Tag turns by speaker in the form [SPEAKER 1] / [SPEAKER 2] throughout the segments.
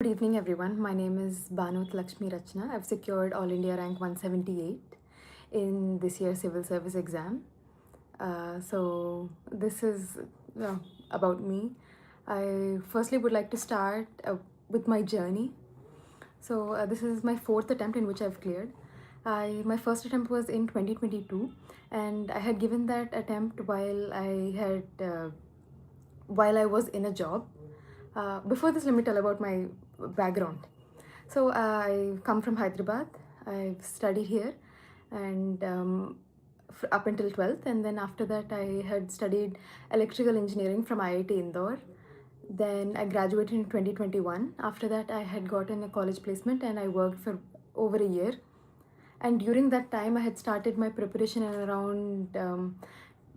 [SPEAKER 1] Good evening, everyone. My name is Banoth Laxmi Rachana. I've secured All India rank 178 in this year's civil service exam. This is about me. I firstly would like to start with my journey. This is my fourth attempt in which I've cleared. My first attempt was in 2022, and I had given that attempt while I was in a job. Before this, let me tell about my background. I come from Hyderabad. I've studied here, and up until 12th, and then after that, I had studied electrical engineering from IIT Indore. Then I graduated in 2021. After that, I had gotten a college placement, and I worked for over a year. And during that time, I had started my preparation around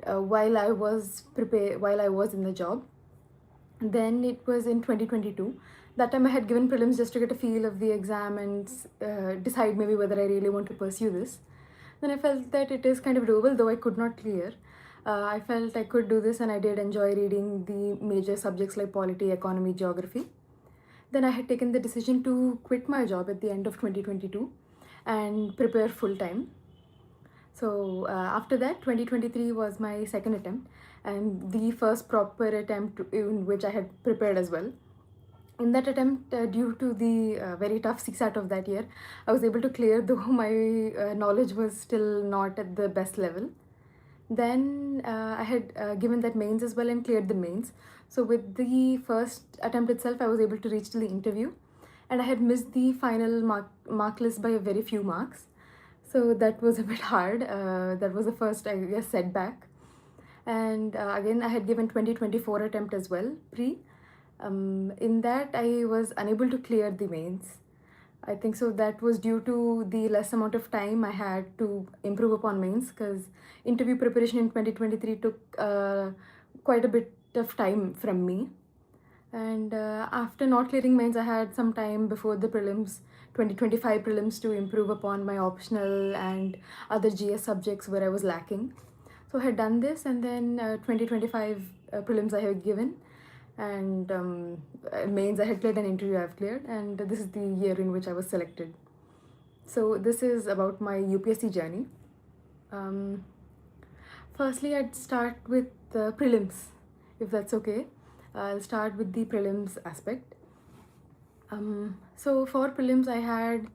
[SPEAKER 1] while I was in the job. Then it was in 2022. That time I had given prelims just to get a feel of the exam and decide maybe whether I really want to pursue this. Then I felt that it is kind of doable, though I could not clear. I felt I could do this, and I did enjoy reading the major subjects like polity, economy, geography. Then I had taken the decision to quit my job at the end of 2022 and prepare full time. After that, 2023 was my second attempt and the first proper attempt in which I had prepared as well. In that attempt, due to the very tough CSAT of that year, I was able to clear, though my knowledge was still not at the best level. Then I had given that mains as well and cleared the mains. So with the first attempt itself, I was able to reach to the interview, and I had missed the final mark list by a very few marks. So that was a bit hard. That was the first, I guess, setback. And again, I had given 2024 attempt as well, pre. In that, I was unable to clear the mains. I think so that was due to the less amount of time I had to improve upon mains, because interview preparation in 2023 took quite a bit of time from me. And after not clearing mains, I had some time before the prelims, 2025 prelims, to improve upon my optional and other GS subjects where I was lacking. So I had done this, and then 2025 prelims I have given, and mains I had cleared, and interview I have cleared, and this is the year in which I was selected. So this is about my UPSC journey. Firstly, I'd start with the prelims, if that's okay. I'll start with the prelims aspect. So for prelims, I had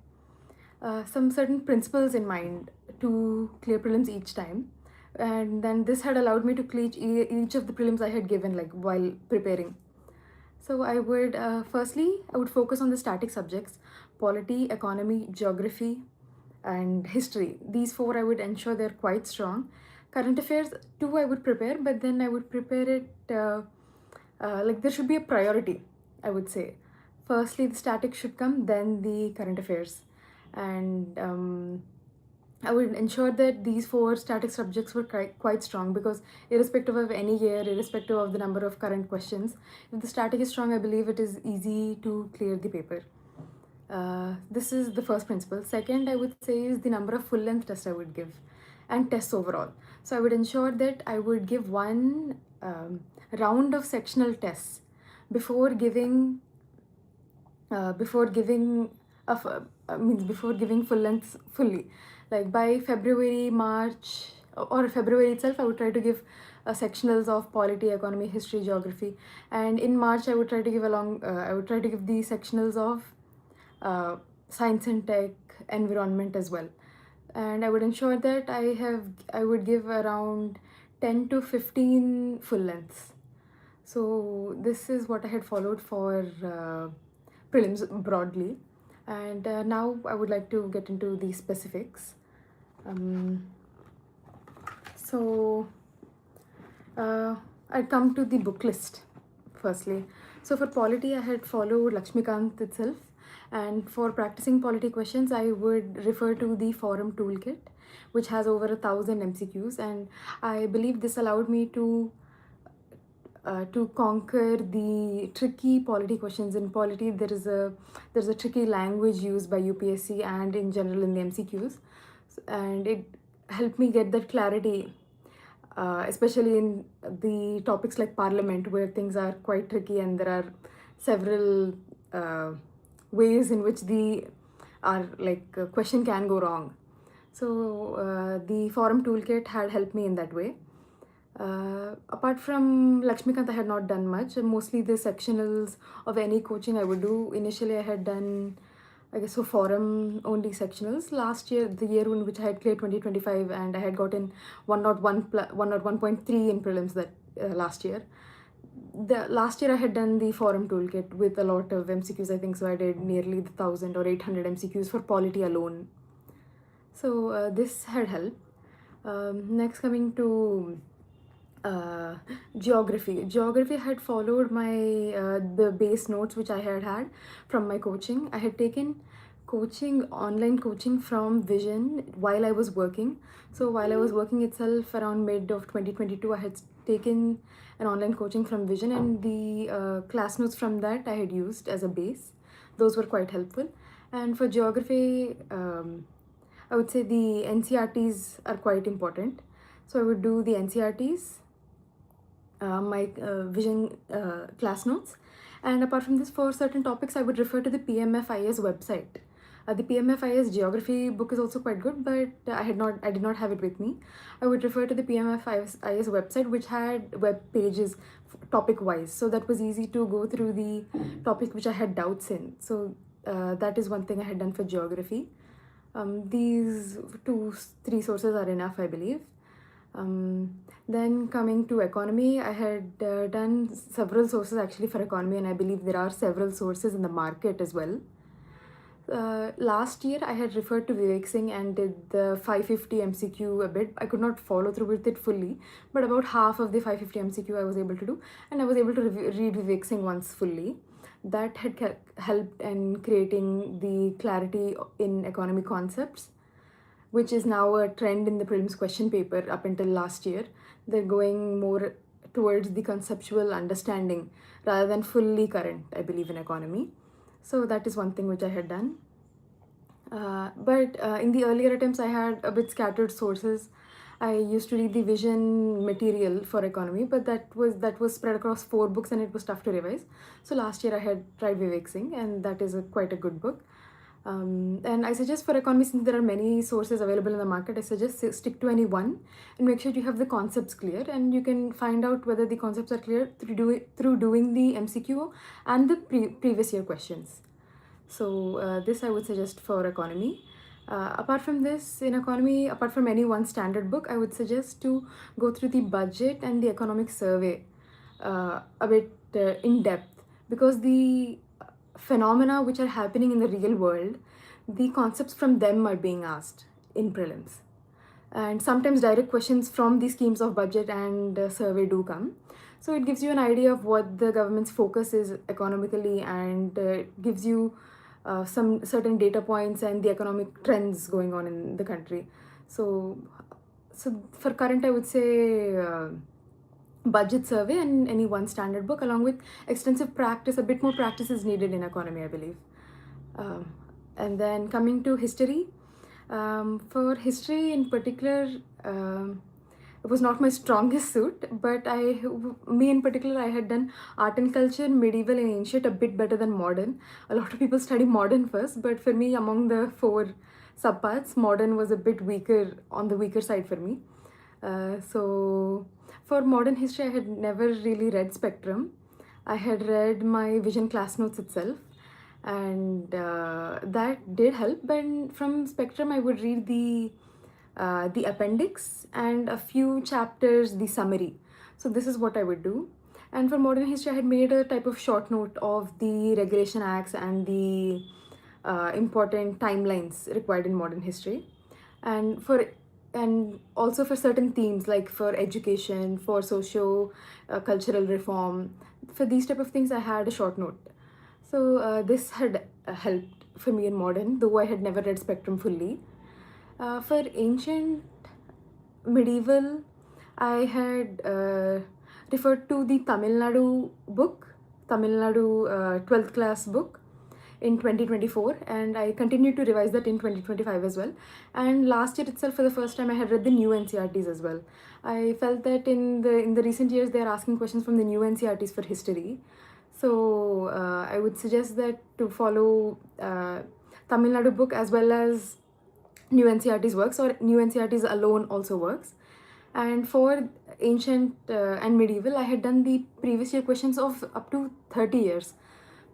[SPEAKER 1] some certain principles in mind to clear prelims each time, and then this had allowed me to clear each of the prelims I had given, like while preparing. So I would firstly I would focus on the static subjects: polity, economy, geography, and history. These four I would ensure they're quite strong. Current affairs too I would prepare, but then I would prepare it like there should be a priority, I would say. Firstly, the static should come, then the current affairs. And I would ensure that these four static subjects were quite strong, because irrespective of any year, irrespective of the number of current questions, if the static is strong, I believe it is easy to clear the paper. This is the first principle. Second, I would say, is the number of full length tests I would give and tests overall. So I would ensure that I would give one round of sectional tests before giving before giving before giving full length fully. Like by February, March, or February itself, I would try to give sectionals of polity, economy, history, geography, and in March I would try to give the sectionals of science and tech, environment as well. And I would ensure that I would give around 10 to 15 full lengths. So this is what I had followed for prelims broadly. And now I would like to get into the specifics. I'd come to the book list firstly. So for polity, I had followed Lakshmikant itself, and for practicing polity questions, I would refer to the forum toolkit, which has over 1,000 MCQs, and I believe this allowed me to conquer the tricky polity questions. In polity, there's a tricky language used by UPSC and in general in the MCQs, and it helped me get that clarity, especially in the topics like parliament, where things are quite tricky and there are several ways in which the our question can go wrong. So the forum toolkit had helped me in that way. Apart from Lakshmikant, I had not done much. Mostly the sectionals of any coaching I would do. Initially, I had done, I guess, so forum only sectionals. Last year, the year in which I had cleared 2025, and I had gotten 101.3 in prelims that last year. The last year I had done the forum toolkit with a lot of MCQs, I think. So I did nearly 1,000 or 800 MCQs for polity alone. So this had helped. Next, coming to geography. Geography had followed my the base notes which I had from my coaching. I had taken online coaching from Vision while I was working. So while I was working itself around mid of 2022, I had taken an online coaching from Vision, and the class notes from that I had used as a base. Those were quite helpful. And for geography, I would say the NCRTs are quite important. So I would do the NCRTs, my Vision class notes. And apart from this, for certain topics, I would refer to the PMFIS website. The PMFIS geography book is also quite good, but I did not have it with me. I would refer to the PMFIS website, which had web pages topic wise. So that was easy to go through the topic which I had doubts in. So that is one thing I had done for geography. These 2-3 sources are enough, I believe. Then coming to economy, I had done several sources actually for economy, and I believe there are several sources in the market as well. Last year, I had referred to Vivek Singh and did the 550 MCQ a bit. I could not follow through with it fully, but about half of the 550 MCQ I was able to do, and I was able to read Vivek Singh once fully. That had helped in creating the clarity in economy concepts, which is now a trend in the prelims question paper. Up until last year, they're going more towards the conceptual understanding rather than fully current, I believe, in economy. So that is one thing which I had done. But in the earlier attempts, I had a bit scattered sources. I used to read the Vision material for economy, but that was spread across 4 books, and it was tough to revise. So last year I had tried Vivek Singh, and that is quite a good book. And I suggest for economy, since there are many sources available in the market, I suggest stick to any one and make sure you have the concepts clear, and you can find out whether the concepts are clear through doing the MCQ and the previous year questions. So this I would suggest for economy. Apart from this, in economy, apart from any one standard book, I would suggest to go through the budget and the economic survey a bit in depth, because the phenomena which are happening in the real world, the concepts from them are being asked in prelims. And sometimes direct questions from the schemes of budget and survey do come. So it gives you an idea of what the government's focus is economically, and gives you some certain data points and the economic trends going on in the country. So for current, I would say budget survey and any one standard book, along with extensive practice. A bit more practice is needed in economy, I believe. And then coming to history, for history in particular, it was not my strongest suit, but me in particular, I had done art and culture, medieval and ancient a bit better than modern. A lot of people study modern first, but for me, among the 4 subparts, modern was a bit on the weaker side for me. So for modern history, I had never really read Spectrum. I had read my Vision class notes itself, and that did help. But from Spectrum, I would read the appendix and a few chapters, the summary. So this is what I would do. And for modern history, I had made a type of short note of the regulation acts and the important timelines required in modern history. And also for certain themes, like for education, for socio-cultural reform, for these type of things, I had a short note. So this had helped for me in modern, though I had never read Spectrum fully. For ancient, medieval, I had referred to the Tamil Nadu 12th class book in 2024, and I continued to revise that in 2025 as well. And last year itself, for the first time, I had read the new NCRTs as well. I felt that in the recent years, they are asking questions from the new NCRTs for history. So I would suggest that to follow Tamil Nadu book as well as new NCRT's works, or new NCRT's alone also works. And for ancient and medieval, I had done the previous year questions of up to 30 years,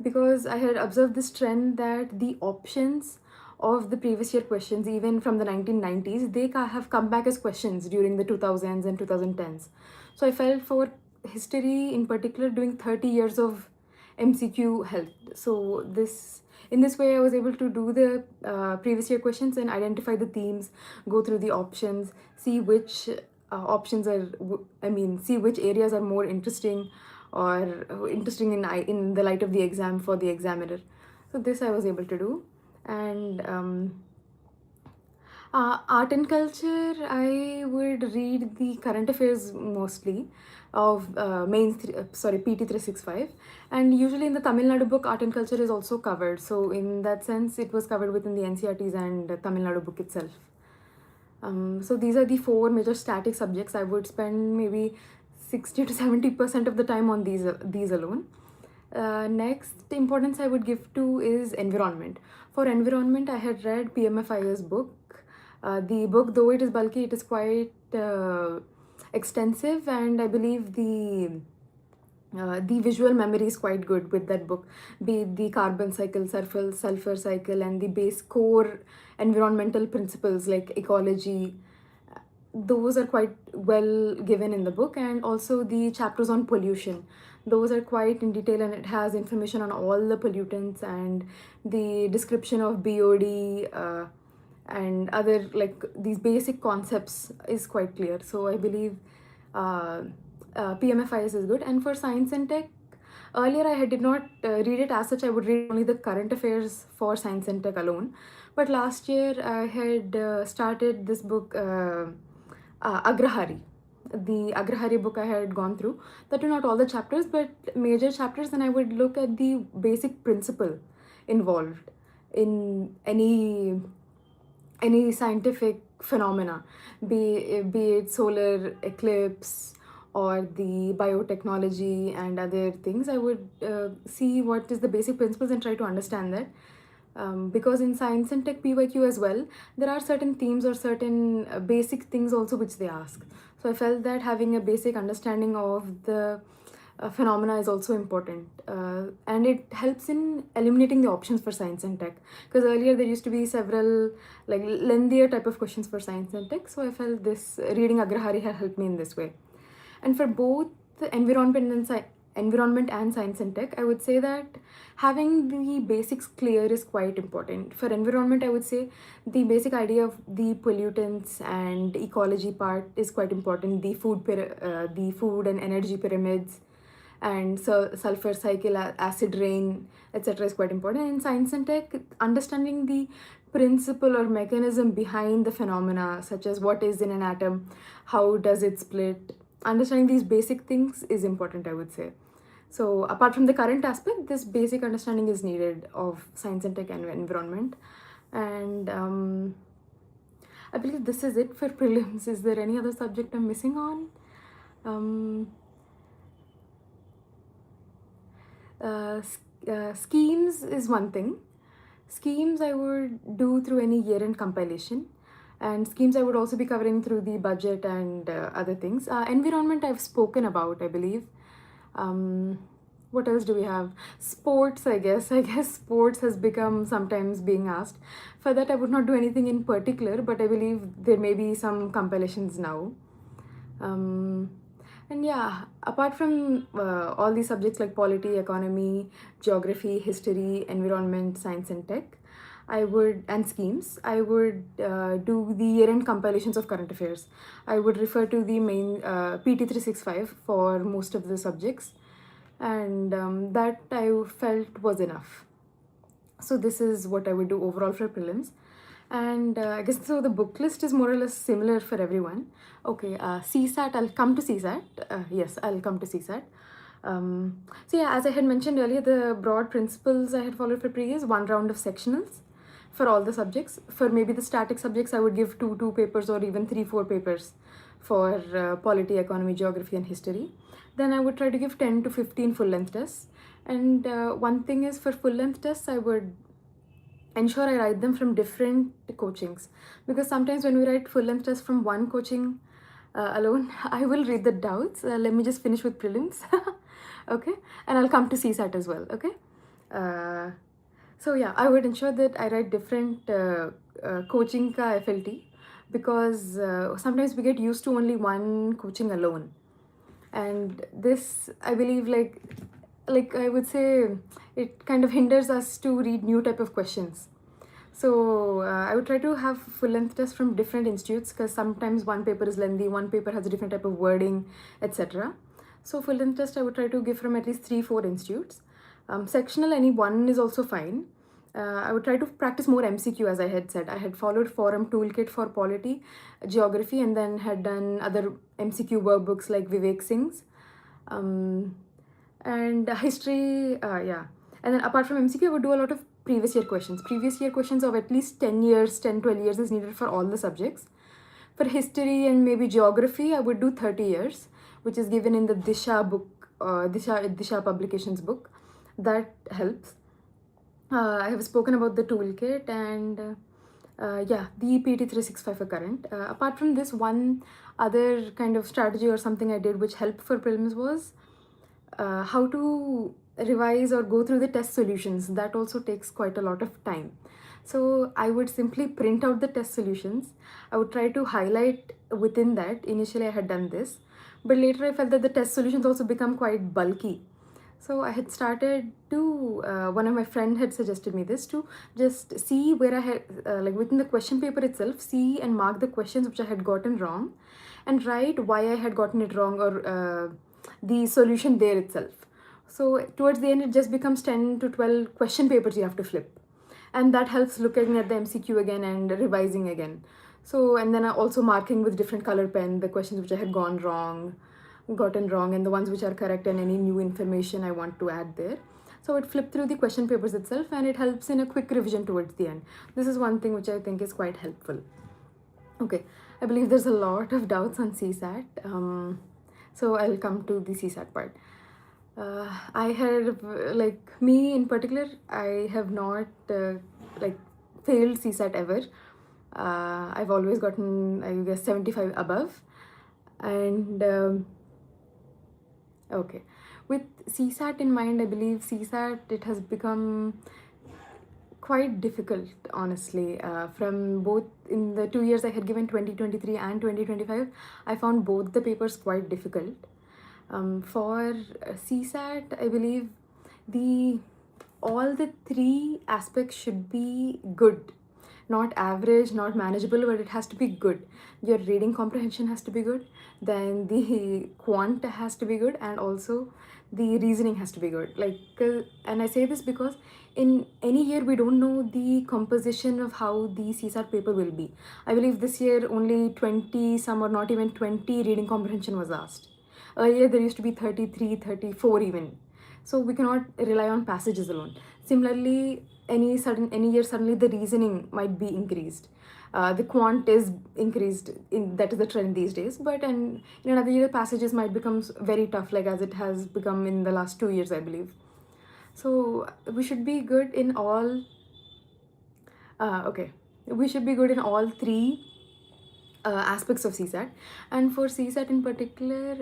[SPEAKER 1] because I had observed this trend that the options of the previous year questions, even from the 1990s, they have come back as questions during the 2000s and 2010s. So I felt for history in particular, doing 30 years of MCQ helped. So in this way, I was able to do the previous year questions and identify the themes, go through the options, see which options are, see which areas are more interesting or interesting in the light of the exam for the examiner. So this I was able to do. And art and culture, I would read the current affairs mostly of PT 365, and usually in the Tamil Nadu book, art and culture is also covered. So in that sense, it was covered within the NCRTs and Tamil Nadu book itself. So these are the four major static subjects. I would spend maybe 60 to 70% of the time on these alone. Next importance I would give to is environment. For environment, I had read PMFI's book. The book, though it is bulky, it is quite extensive, and I believe the visual memory is quite good with that book, be it the carbon cycle, sulfur cycle, and the base core environmental principles like ecology. Those are quite well given in the book, and also the chapters on pollution. Those are quite in detail, and it has information on all the pollutants, and the description of BOD and other, like, these basic concepts is quite clear. So I believe PMFIS is good. And for science and tech, earlier I did not read it as such. I would read only the current affairs for science and tech alone. But last year I had started this book, Agrahari. The Agrahari book I had gone through. That are not all the chapters, but major chapters, and I would look at the basic principle involved in any scientific phenomena, be it solar eclipse or the biotechnology and other things. I would see what is the basic principles and try to understand that. Because in science and tech PYQ as well, there are certain themes or certain basic things also which they ask. So I felt that having a basic understanding of the phenomena is also important, and it helps in eliminating the options for science and tech, because earlier there used to be several like lengthier type of questions for science and tech. So I felt this reading Agrahari had helped me in this way. And for both the environment and science and tech, I would say that having the basics clear is quite important. For environment, I would say the basic idea of the pollutants and ecology part is quite important. The food and energy pyramids, and sulfur cycle, acid rain, etc. is quite important. In science and tech, understanding the principle or mechanism behind the phenomena, such as what is in an atom, how does it split, understanding these basic things is important, I would say. So apart from the current aspect, this basic understanding is needed of science and tech and environment. And I believe this is it for prelims. Is there any other subject I'm missing on? Schemes is one thing. Schemes I would do through any year-end compilation, and schemes I would also be covering through the budget and other things. Environment I've spoken about, I believe. What else do we have? Sports, I guess. I guess sports has become sometimes being asked. For that, I would not do anything in particular, but I believe there may be some compilations now. And yeah, apart from all these subjects like polity, economy, geography, history, environment, science and tech, and schemes, I would do the year-end compilations of current affairs. I would refer to the main PT 365 for most of the subjects, and that I felt was enough. So this is what I would do overall for prelims. And I guess so the book list is more or less similar for everyone. Okay, CSAT, I'll come to CSAT. Yes, I'll come to CSAT. So yeah, as I had mentioned earlier, the broad principles I had followed for pre is 1 round of sectionals for all the subjects. For maybe the static subjects, I would give 2 papers or even 3-4 papers for polity, economy, geography and history. Then I would try to give 10 to 15 full length tests. And one thing is, for full length tests, I would ensure I write them from different coachings, because sometimes when we write full length tests from one coaching alone, I will read the doubts. Let me just finish with prelims. Okay, and I'll come to CSAT as well. Okay, uh, so yeah, I would ensure that I write different coaching ka FLT, because sometimes we get used to only one coaching alone, and this, I believe, like I would say, it kind of hinders us to read new type of questions. So I would try to have full length tests from different institutes, because sometimes one paper is lengthy, one paper has a different type of wording, etc. So full length test I would try to give from at least 3-4 institutes. Sectional, any one is also fine. I would try to practice more MCQ, as I had said. I had followed Forum Toolkit for Polity, Geography, and then had done other MCQ workbooks like Vivek Singh's. And history, yeah. And then apart from MCQ, I would do a lot of previous year questions. Previous year questions of at least 10 years, 10, 12 years is needed for all the subjects. For history and maybe geography, I would do 30 years, which is given in the Disha book, Disha publications book. That helps. I have spoken about the toolkit, and yeah, the PT 365 for current. Apart from this, one other kind of strategy or something I did which helped for prelims was how to revise or go through the test solutions. That also takes quite a lot of time. So I would simply print out the test solutions. I would try to highlight within that. Initially I had done this, but later I felt that the test solutions also become quite bulky. So I had started to, one of my friend had suggested me this, to just see where I had, like within the question paper itself, see and mark the questions which I had gotten wrong, and write why I had gotten it wrong, or the solution there itself. So towards the end, it just becomes 10 to 12 question papers you have to flip. And that helps looking at the MCQ again and revising again. So, and then I also marking with different color pen the questions which I had gotten wrong, and the ones which are correct, and any new information I want to add there. So it flipped through the question papers itself, and it helps in a quick revision towards the end. This is one thing which I think is quite helpful. Okay, I believe there's a lot of doubts on CSAT. So I'll come to the CSAT part. I had, like me in particular, I have not like failed CSAT ever. I've always gotten, I guess, 75 above. And okay, with CSAT in mind, I believe CSAT, it has become quite difficult, honestly. From both, in the 2 years I had given 2023 and 2025, I found both the papers quite difficult. For CSAT, I believe all the three aspects should be good. Not average, not manageable, but it has to be good. Your reading comprehension has to be good, then the quant has to be good, and also the reasoning has to be good. And I say this because in any year we don't know the composition of how the CSAT paper will be. I believe this year only 20 some, or not even 20, reading comprehension was asked. Earlier there used to be 33, 34 even. So we cannot rely on passages alone. Similarly, any year suddenly the reasoning might be increased. The quant is increased, that is the trend these days, but in another year passages might become very tough, like as it has become in the last 2 years, I believe. So we should be good in all we should be good in all three aspects of CSAT. And for CSAT in particular,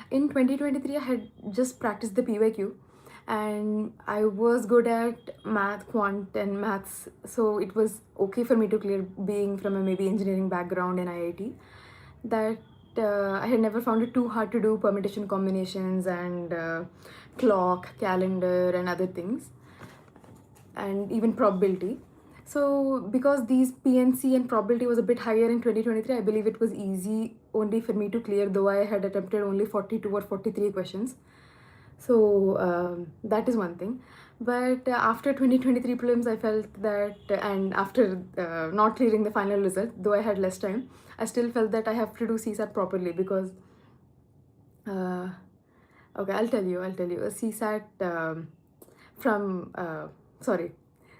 [SPEAKER 1] in 2023 I had just practiced the PYQ, and I was good at math, quant and maths, so it was okay for me to clear, being from a maybe engineering background in IIT. That I had never found it too hard to do permutation combinations and clock, calendar and other things, and even probability. So because these PNC and probability was a bit higher in 2023, I believe it was easy only for me to clear, though I had attempted only 42 or 43 questions. So that is one thing. But after 2023 prelims, I felt that, and after not clearing the final result, though I had less time, I still felt that I have to do CSAT properly, because okay, I'll tell you, a CSAT sorry,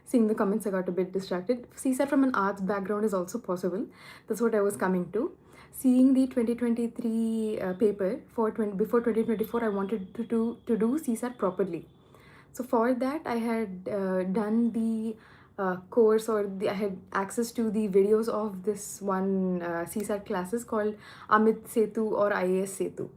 [SPEAKER 1] seeing the comments I got a bit distracted. CSAT from an arts background is also possible. That's what I was coming to. seeing the 2023 paper before 2024, I wanted to do CSAT properly. So for that, I had done the course, or I had access to the videos of this one CSAT classes called Amit Setu or IAS Setu.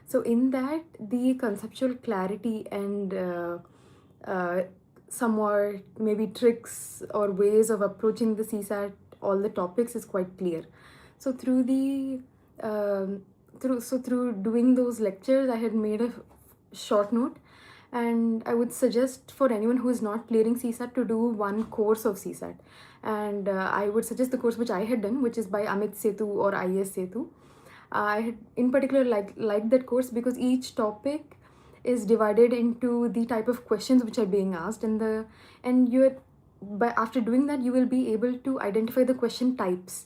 [SPEAKER 1] So in that, the conceptual clarity and uh, somewhat maybe tricks or ways of approaching the CSAT, all the topics is quite clear. So through the through doing those lectures, I had made a short note, and I would suggest for anyone who is not clearing CSAT to do one course of CSAT. And I would suggest the course which I had done, which is by Amit Setu or IS Setu. I had in particular liked that course because each topic is divided into the type of questions which are being asked, and you're by after doing that, you will be able to identify the question types.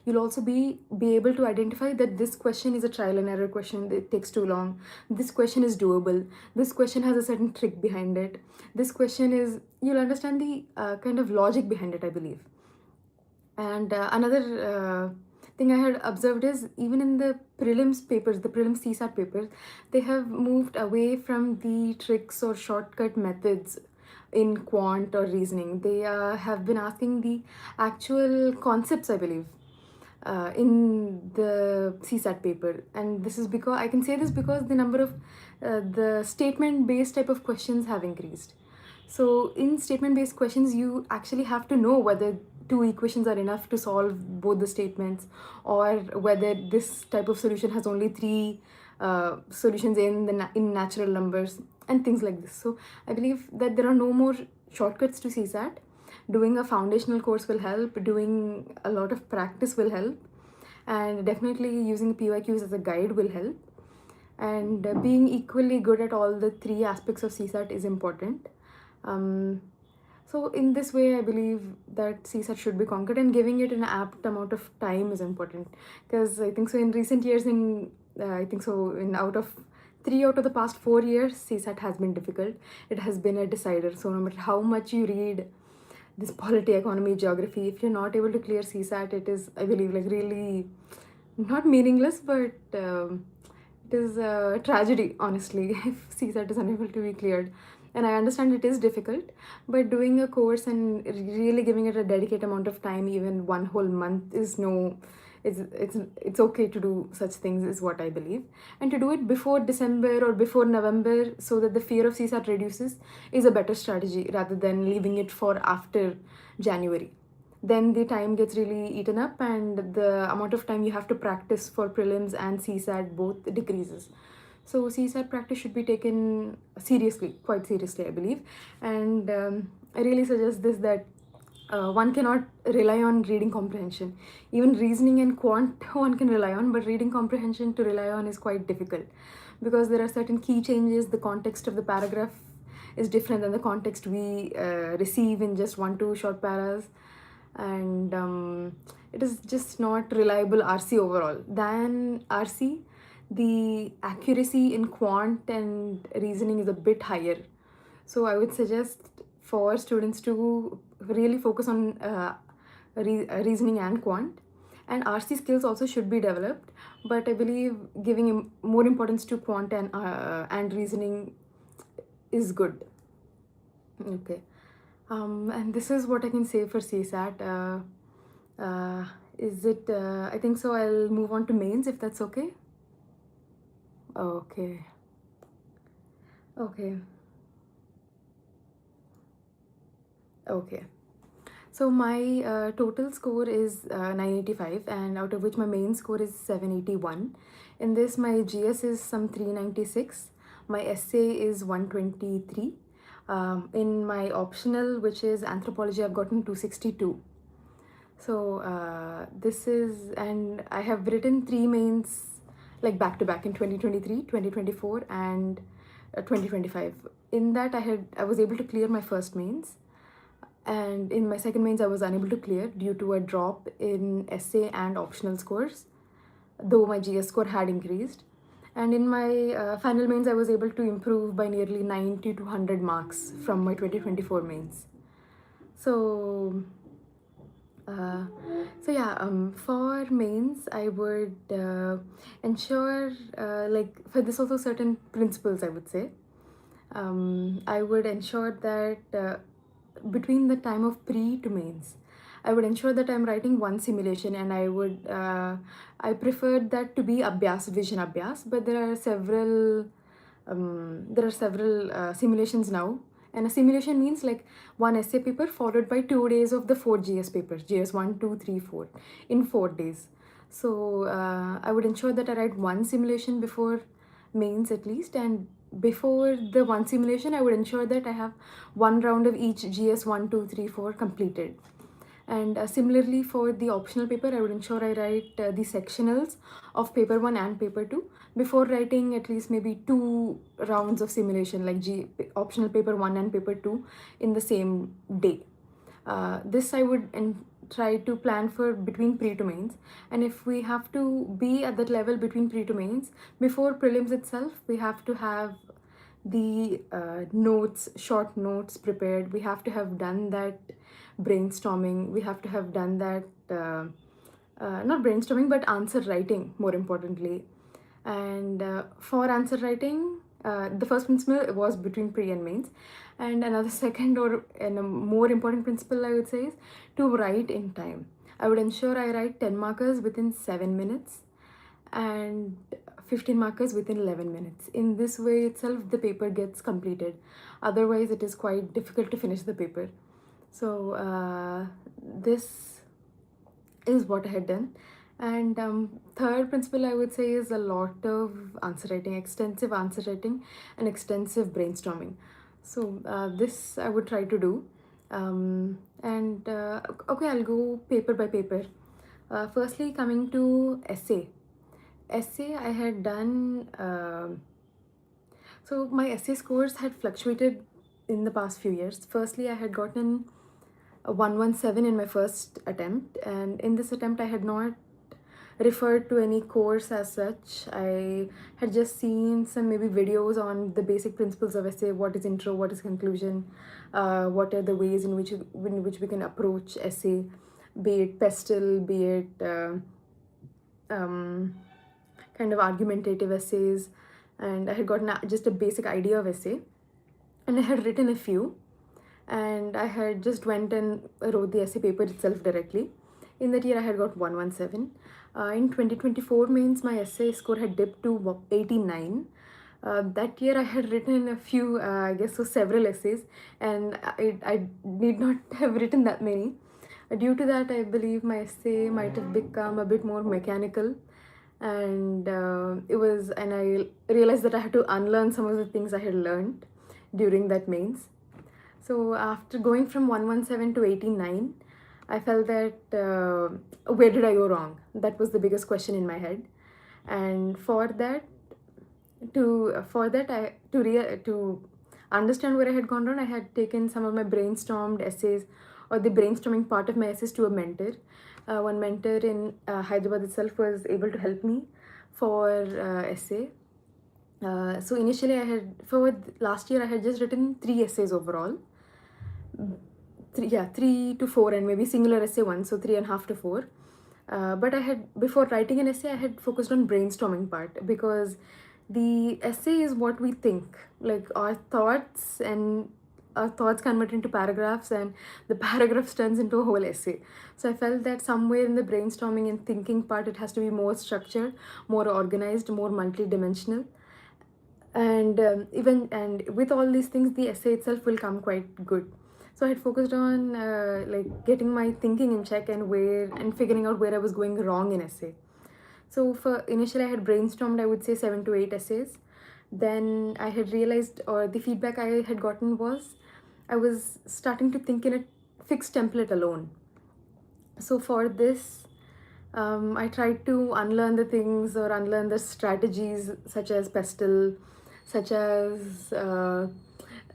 [SPEAKER 1] You'll also be able to identify that this question is a trial and error question, it takes too long, this question is doable, this question has a certain trick behind it, this question is, you'll understand the kind of logic behind it, I believe. And another thing I had observed is, even in the prelims papers, the prelims CSAT papers, they have moved away from the tricks or shortcut methods in quant or reasoning. They have been asking the actual concepts, I believe, in the CSAT paper. And this is because, I can say this because the number of the statement based type of questions have increased. So in statement based questions, you actually have to know whether two equations are enough to solve both the statements, or whether this type of solution has only three solutions in natural numbers and things like this. So I believe that there are no more shortcuts to CSAT. Doing a foundational course will help, doing a lot of practice will help, and definitely using PYQs as a guide will help. And being equally good at all the three aspects of CSAT is important. So in this way, I believe that CSAT should be conquered, and giving it an apt amount of time is important. Because I think so in recent years, I think so in three out of the past 4 years, CSAT has been difficult. It has been a decider. So no matter how much you read this polity, economy, geography, if you're not able to clear CSAT, it is, I believe, like really not meaningless, but it is a tragedy, honestly, if CSAT is unable to be cleared. And I understand it is difficult, but doing a course and really giving it a dedicated amount of time, even one whole month, is no, it's okay to do such things, is what I believe. And to do it before December or before November, so that the fear of CSAT reduces, is a better strategy rather than leaving it for after January. Then the time gets really eaten up, and the amount of time you have to practice for prelims and CSAT both decreases. So CSAT practice should be taken seriously, quite seriously, I believe. And I really suggest this, that one cannot rely on reading comprehension. Even reasoning and quant one can rely on, but reading comprehension to rely on is quite difficult, because there are certain key changes. The context of the paragraph is different than the context we receive in just 1-2 short paras. And it is just not reliable RC overall. Than RC, the accuracy in quant and reasoning is a bit higher. So I would suggest for students to really focus on reasoning and quant. And RC skills also should be developed, but I believe giving more importance to quant and reasoning is good. Okay. And this is what I can say for CSAT. Is it? I think so. I'll move on to mains, if that's okay. Okay. Okay. Okay. So my total score is 985, and out of which my main score is 781. In this, my GS is some 396. My essay is 123. In my optional, which is anthropology, I've gotten 262. So this is, and I have written 3 mains like back to back in 2023, 2024, and 2025. In that, I was able to clear my first mains, and in my second mains I was unable to clear due to a drop in essay and optional scores, though my GS score had increased. And in my final mains I was able to improve by nearly 90 to 100 marks from my 2024 mains. So Uh, so yeah, for mains, I would ensure like for this also certain principles, I would say. I would ensure that between the time of pre to mains, I would ensure that I'm writing one simulation, and I preferred that to be abhyas, vision abhyas, but there are several simulations now. And a simulation means like one essay paper followed by 2 days of the four GS papers, GS 1, 2, 3, 4, in 4 days. So I would ensure that I write one simulation before mains at least, and before the one simulation, I would ensure that I have one round of each GS 1, 2, 3, 4 completed. And similarly for the optional paper, I would ensure I write the sectionals of paper 1 and paper 2 before writing at least maybe 2 rounds of simulation, like optional paper 1 and paper 2 in the same day. This I would try to plan for between pre to mains. And if we have to be at that level between pre to mains, before prelims itself, we have to have the notes, short notes prepared. We have to have done that brainstorming. We have to have done that, not brainstorming, but answer writing, more importantly. And for answer writing, the first principle was between pre and mains. And another second and a more important principle, I would say, is to write in time. I would ensure I write 10 markers within 7 minutes and 15 markers within 11 minutes. In this way itself, the paper gets completed. Otherwise, it is quite difficult to finish the paper. So this is what I had done. And third principle, I would say, is a lot of answer writing, extensive answer writing and extensive brainstorming. So this I would try to do. Okay, I'll go paper by paper. Firstly, coming to essay I had done, so my essay scores had fluctuated in the past few years. Firstly, I had gotten a 117 in my first attempt, and in this attempt I had not referred to any course as such. I had just seen some maybe videos on the basic principles of essay, what is intro, what is conclusion, what are the ways in which we can approach essay, be it pestle, be it kind of argumentative essays. And I had gotten just a basic idea of essay, and I had written a few, and I had just went and wrote the essay paper itself directly. In that year I had got 117. In 2024 mains, my essay score had dipped to 89. That year I had written a few, I guess so, several essays, and I need not have written that many. Due to that, I believe my essay might have become a bit more mechanical, and I realized that I had to unlearn some of the things I had learned during that mains. So after going from 117 to 89, I felt that where did I go wrong? That was the biggest question in my head. And to understand where I had gone wrong, I had taken some of my brainstormed essays, or the brainstorming part of my essays, to a mentor. One mentor in Hyderabad itself was able to help me for essay. So initially last year I had just written 3 essays overall. 3 to 4, and maybe singular essay 1, so 3.5 to 4. But before writing an essay, I had focused on brainstorming part, because the essay is what we think, like our thoughts convert into paragraphs, and the paragraphs turns into a whole essay. So I felt that somewhere in the brainstorming and thinking part, it has to be more structured, more organized, more multi-dimensional. And with all these things, the essay itself will come quite good. So I had focused on like getting my thinking in check, and figuring out where I was going wrong in essay. So for initially I had brainstormed, I would say 7 to 8 essays. Then I had realized, or the feedback I had gotten was, I was starting to think in a fixed template alone. So for this, I tried to unlearn the things, or unlearn the strategies such as pestle, such as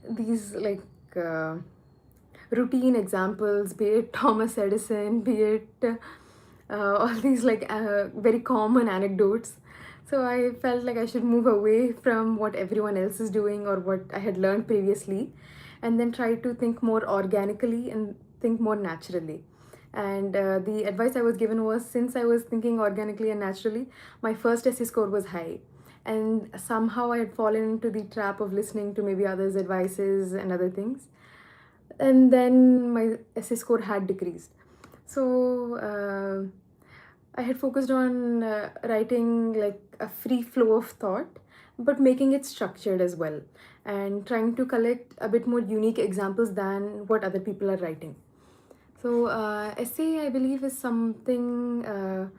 [SPEAKER 1] these like routine examples, be it Thomas Edison, be it all these like very common anecdotes. So I felt like I should move away from what everyone else is doing, or what I had learned previously, and then try to think more organically and think more naturally. And the advice I was given was, since I was thinking organically and naturally, my first essay score was high. And somehow I had fallen into the trap of listening to maybe others' advices and other things. And then my essay score had decreased. So I had focused on writing like a free flow of thought, but making it structured as well, and trying to collect a bit more unique examples than what other people are writing. So, essay, I believe, is something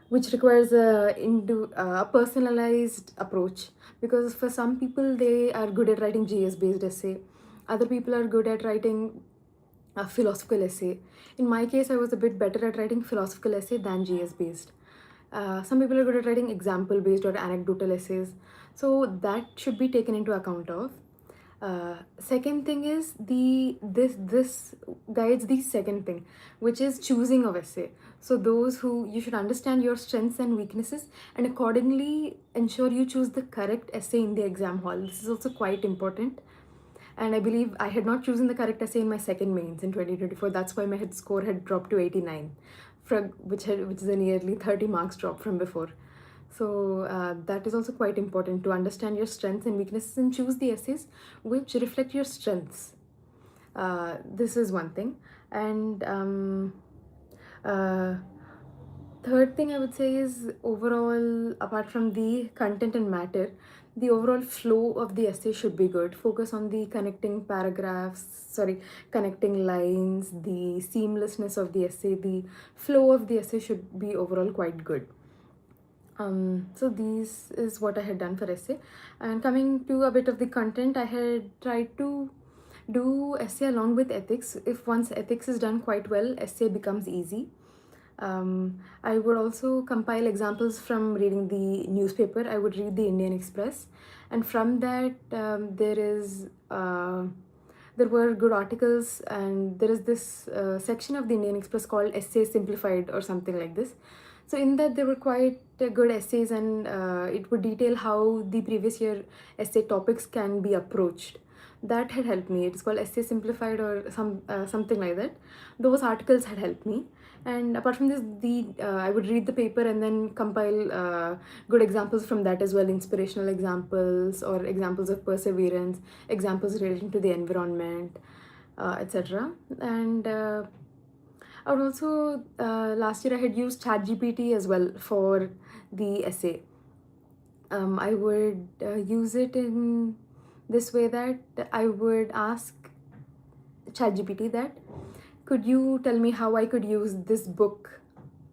[SPEAKER 1] which requires a personalized approach, because for some people they are good at writing GS based essay, other people are good at writing a philosophical essay. In my case, I was a bit better at writing philosophical essay than GS based. Some people are good at writing example based or anecdotal essays, so that should be taken into account of. Second thing is this guides the second thing, which is choosing of essay. So those who you should understand your strengths and weaknesses, and accordingly ensure you choose the correct essay in the exam hall. This is also quite important. And I believe I had not chosen the correct essay in my second mains in 2024. That's why my head score had dropped to 89, which is a nearly 30 marks drop from before. So that is also quite important, to understand your strengths and weaknesses and choose the essays which reflect your strengths. This is one thing. And uh, third thing I would say is, overall, apart from the content and matter, the overall flow of the essay should be good. Focus on the connecting lines, the seamlessness of the essay, the flow of the essay should be overall quite good. So this is what I had done for essay. And coming to a bit of the content, I had tried to do essay along with ethics. If once ethics is done quite well, essay becomes easy. I would also compile examples from reading the newspaper. I would read the Indian Express, and from that there were good articles, and there is this section of the Indian Express called Essay Simplified or something like this. So in that there were quite good essays, and it would detail how the previous year essay topics can be approached. That had helped me. It's called Essay Simplified or something like that. Those articles had helped me. And apart from this, I would read the paper and then compile good examples from that as well, inspirational examples or examples of perseverance, examples relating to the environment, etc. And I would also, last year I had used ChatGPT as well for the essay. I would use it in this way, that I would ask ChatGPT that, could you tell me how I could use this book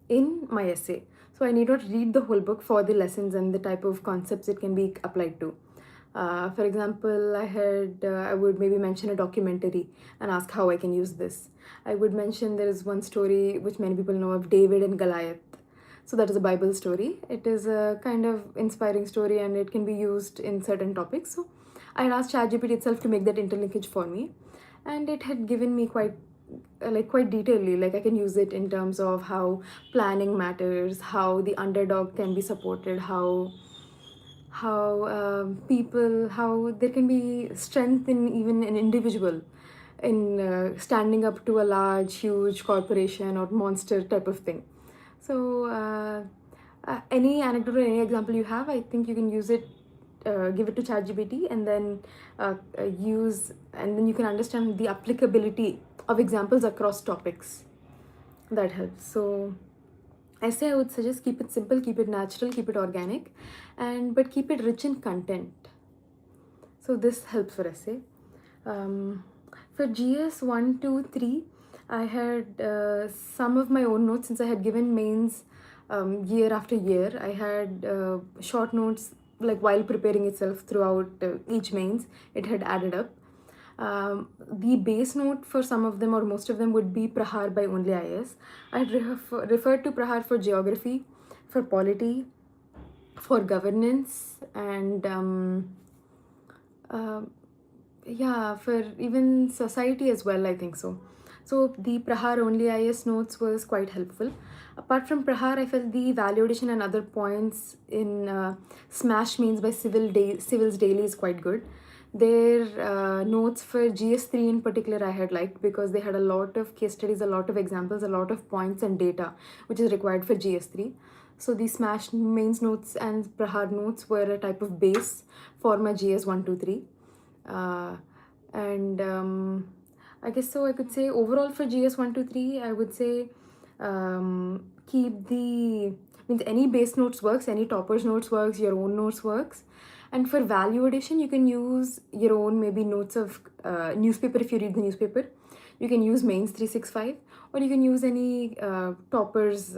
[SPEAKER 1] in my essay? So I need not read the whole book for the lessons and the type of concepts it can be applied to. For example, I would maybe mention a documentary and ask how I can use this. I would mention there is one story which many people know of, David and Goliath. So that is a Bible story. It is a kind of inspiring story and it can be used in certain topics. So I had asked ChatGPT itself to make that interlinkage for me, and it had given me quite detailedly, like I can use it in terms of how planning matters, how the underdog can be supported, how how there can be strength in even an individual in standing up to a large, huge corporation or monster type of thing. So any anecdote or any example you have, I think you can use it, give it to ChatGPT, and then and then you can understand the applicability of examples across topics. That helps. So essay, I would suggest, keep it simple, keep it natural, keep it organic, but keep it rich in content. So this helps for essay. For GS 1, 2, 3, I had some of my own notes, since I had given mains year after year. I had short notes, like while preparing itself throughout each mains, it had added up. The base note for some of them or most of them would be Prahar by Only IS. I had referred to Prahar for geography, for polity, for governance, and yeah, for even society as well, I think so. So the Prahar Only IS notes was quite helpful. Apart from Prahar, I felt the value addition and other points in Smash Means by Civil's Daily is quite good. Their notes for GS3 in particular I had liked because they had a lot of case studies, a lot of examples, a lot of points and data, which is required for GS3. So the Smash mains notes and Prahar notes were a type of base for my GS 123. And I guess so I could say overall for GS 123, I would say keep the means any base notes works, any toppers notes works, your own notes works. And for value addition, you can use your own maybe notes of newspaper if you read the newspaper. You can use mains 365, or you can use any toppers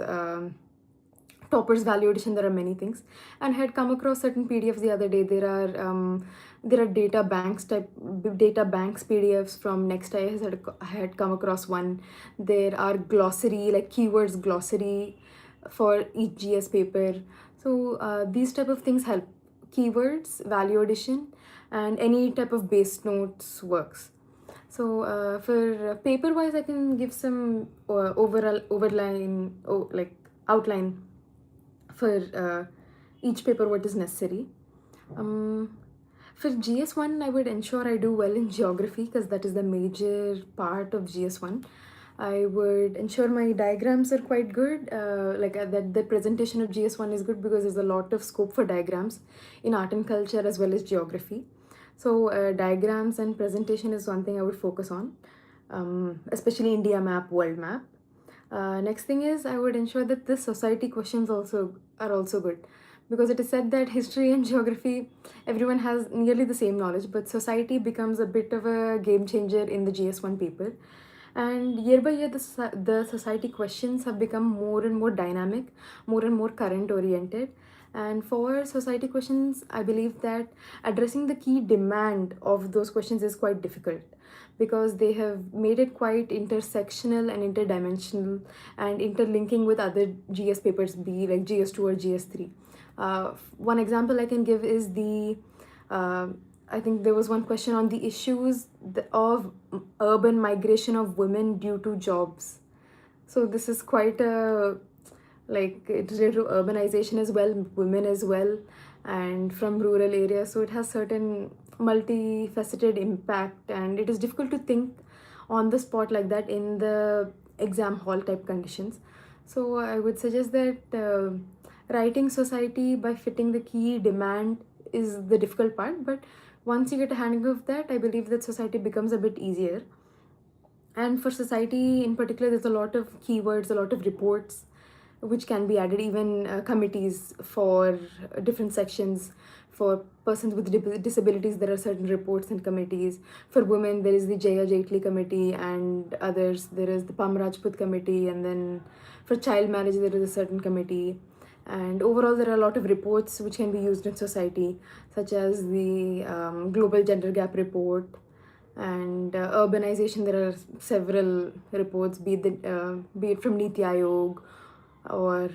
[SPEAKER 1] value addition. There are many things, and I had come across certain PDFs the other day. There are data banks PDFs from Next.is. I had come across one. There are glossary, like keywords glossary for each GS paper. So these type of things help. Keywords, value addition, and any type of base notes works. So for paper wise, I can give some overall overline, like outline for each paper what is necessary. For GS1, I would ensure I do well in geography because that is the major part of GS1. I would ensure my diagrams are quite good, that the presentation of GS1 is good because there's a lot of scope for diagrams in art and culture as well as geography. So diagrams and presentation is one thing I would focus on, especially India map, world map. Next thing is I would ensure that the society questions are also good, because it is said that history and geography, everyone has nearly the same knowledge, but society becomes a bit of a game changer in the GS1 paper. And year by year, the society questions have become more and more dynamic, more and more current oriented. And for society questions, I believe that addressing the key demand of those questions is quite difficult, because they have made it quite intersectional and interdimensional and interlinking with other GS papers, be like GS2 or GS3. One example I can give is I think there was one question on the issues of urban migration of women due to jobs. So this is quite it's related to urbanization as well, women as well, and from rural areas. So it has certain multifaceted impact, and it is difficult to think on the spot like that in the exam hall type conditions. So I would suggest that writing society by fitting the key demand is the difficult part, but once you get a handle of that, I believe that society becomes a bit easier. And for society in particular, there's a lot of keywords, a lot of reports which can be added, even committees for different sections. For persons with disabilities, there are certain reports and committees. For women, there is the Jaya Jaitley committee, and others, there is the Pam Rajput committee, and then for child marriage, there is a certain committee. And overall, there are a lot of reports which can be used in society, such as the Global Gender Gap Report, and urbanization. There are several reports, be it from Niti Aayog or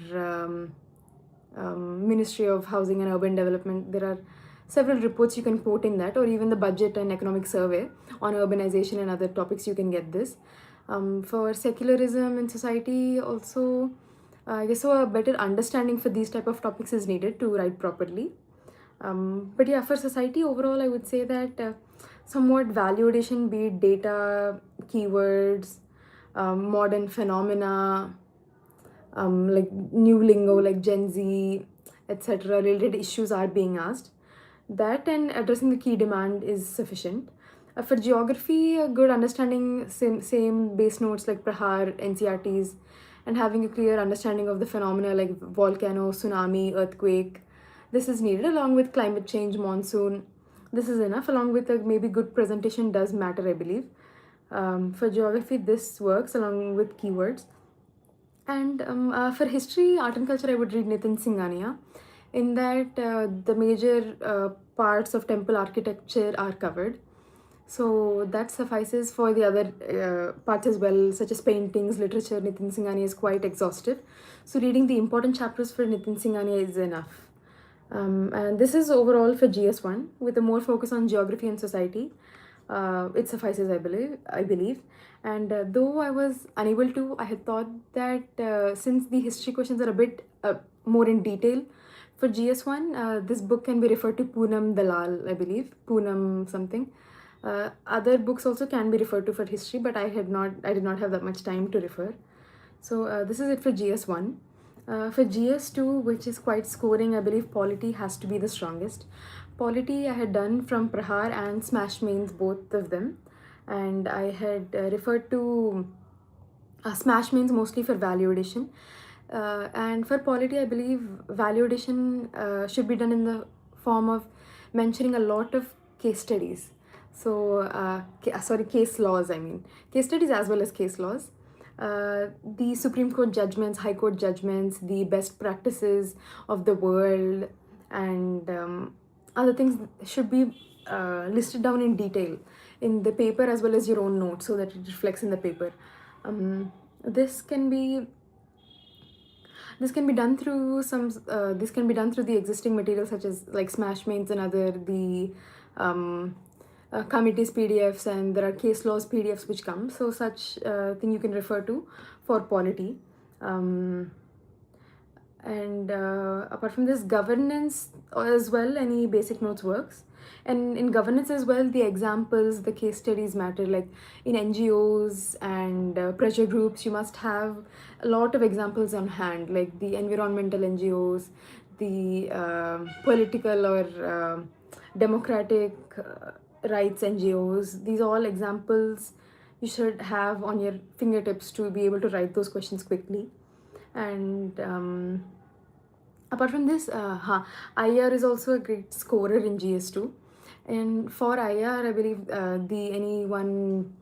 [SPEAKER 1] Ministry of Housing and Urban Development. There are several reports you can quote in that, or even the Budget and Economic Survey on urbanization and other topics. You can get this. For secularism in society also, I guess so a better understanding for these type of topics is needed to write properly. But yeah, for society overall, I would say that somewhat value addition, be it data, keywords, modern phenomena, like new lingo like Gen Z, etc. related issues are being asked. That and addressing the key demand is sufficient. For geography, a good understanding, same base notes like Prahar, NCRTs, and having a clear understanding of the phenomena like volcano, tsunami, earthquake. This is needed, along with climate change, monsoon. This is enough, along with a maybe good presentation does matter, I believe. For geography, this works along with keywords. And for history, art and culture, I would read Nitin Singhania. In that, the major parts of temple architecture are covered. So that suffices. For the other parts as well, such as paintings, literature. Nitin Singhania is quite exhaustive. So reading the important chapters for Nitin Singhania is enough. And this is overall for GS1 with a more focus on geography and society. It suffices, I believe. And though I was unable to, I had thought that since the history questions are a bit more in detail, For GS1, this book can be referred to Poonam Dalal, I believe. Poonam something. Other books also can be referred to for history, but I did not have that much time to refer. So this is it for GS1. For GS2, which is quite scoring, I believe polity has to be the strongest. Polity I had done from Prahar and Smash Mains, both of them. And I had referred to Smash Mains mostly for value addition. And for polity, I believe value addition should be done in the form of mentioning a lot of case studies. So, case laws, I mean. Case studies as well as case laws. The Supreme Court judgments, High Court judgments, the best practices of the world, and other things should be listed down in detail in the paper as well as your own notes so that it reflects in the paper. This can be done through this can be done through the existing materials such as like Smash Mains and other the committees PDFs, and there are case laws PDFs which come. So such thing you can refer to for polity. And apart from this, governance as well, any basic notes works. And in governance as well, the examples, the case studies matter. Like in NGOs and pressure groups, you must have a lot of examples on hand, like the environmental NGOs, the political or democratic rights NGOs. These are all examples you should have on your fingertips to be able to write those questions quickly. And apart from this, IR is also a great scorer in GS2. And for IR, I believe any one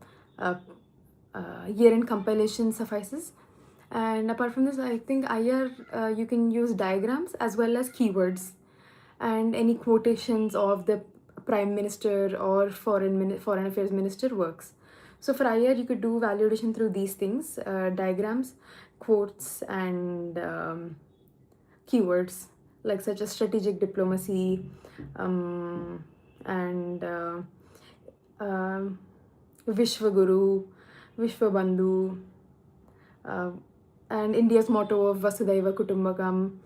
[SPEAKER 1] year-end compilation suffices. And apart from this, I think IR, you can use diagrams as well as keywords and any quotations of the Prime Minister or Foreign Affairs Minister works. So for IR, you could do value addition through these things, diagrams, quotes, and keywords, like such as strategic diplomacy, and Vishwaguru, Vishwabandhu, and India's motto of Vasudhaiva Kutumbakam.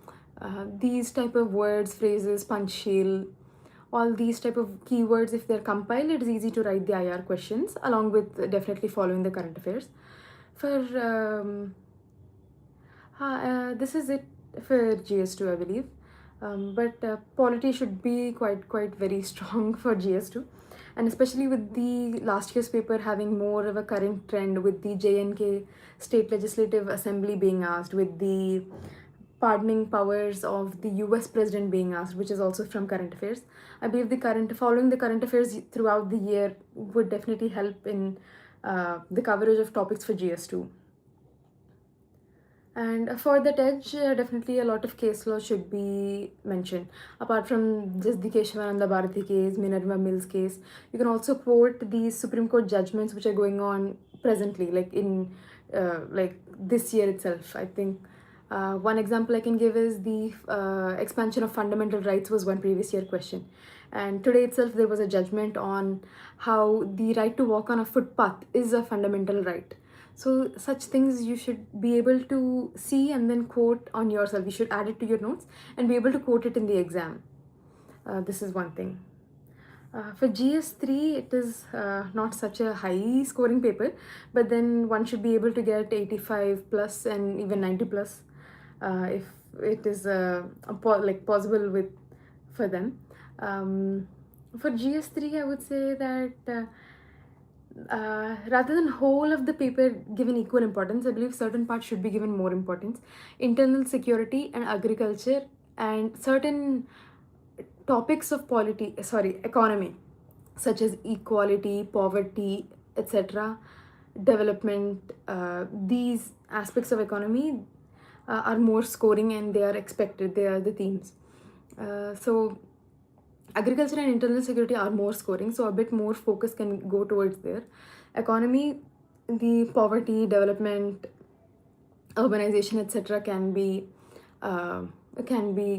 [SPEAKER 1] These type of words, phrases, Panchsheel, all these type of keywords, if they're compiled, it is easy to write the IR questions, along with definitely following the current affairs. For this is it for GS2, I believe. But polity should be quite very strong for GS2, and especially with the last year's paper having more of a current trend with the JNK State Legislative Assembly being asked, with the pardoning powers of the US President being asked, which is also from current affairs. I believe following the current affairs throughout the year would definitely help in the coverage of topics for GS2. And for that edge, definitely a lot of case law should be mentioned. Apart from just the Keshavananda Bharati case, Minerva Mills case, you can also quote these Supreme Court judgments which are going on presently, like in like this year itself. I think one example I can give is the expansion of fundamental rights was one previous year question. And today itself there was a judgment on how the right to walk on a footpath is a fundamental right. So such things you should be able to see and then quote on yourself. You should add it to your notes and be able to quote it in the exam. This is one thing. For GS3, it is not such a high scoring paper, but then one should be able to get 85 plus and even 90 plus if it is possible for them. For GS3, I would say that rather than whole of the paper given equal importance, I believe certain parts should be given more importance. Internal security and agriculture and certain topics of economy, such as equality, poverty, etc., development, these aspects of economy are more scoring and they are expected, they are the themes. So agriculture and internal security are more scoring, so a bit more focus can go towards there. Economy, the poverty, development, urbanization, etc., can be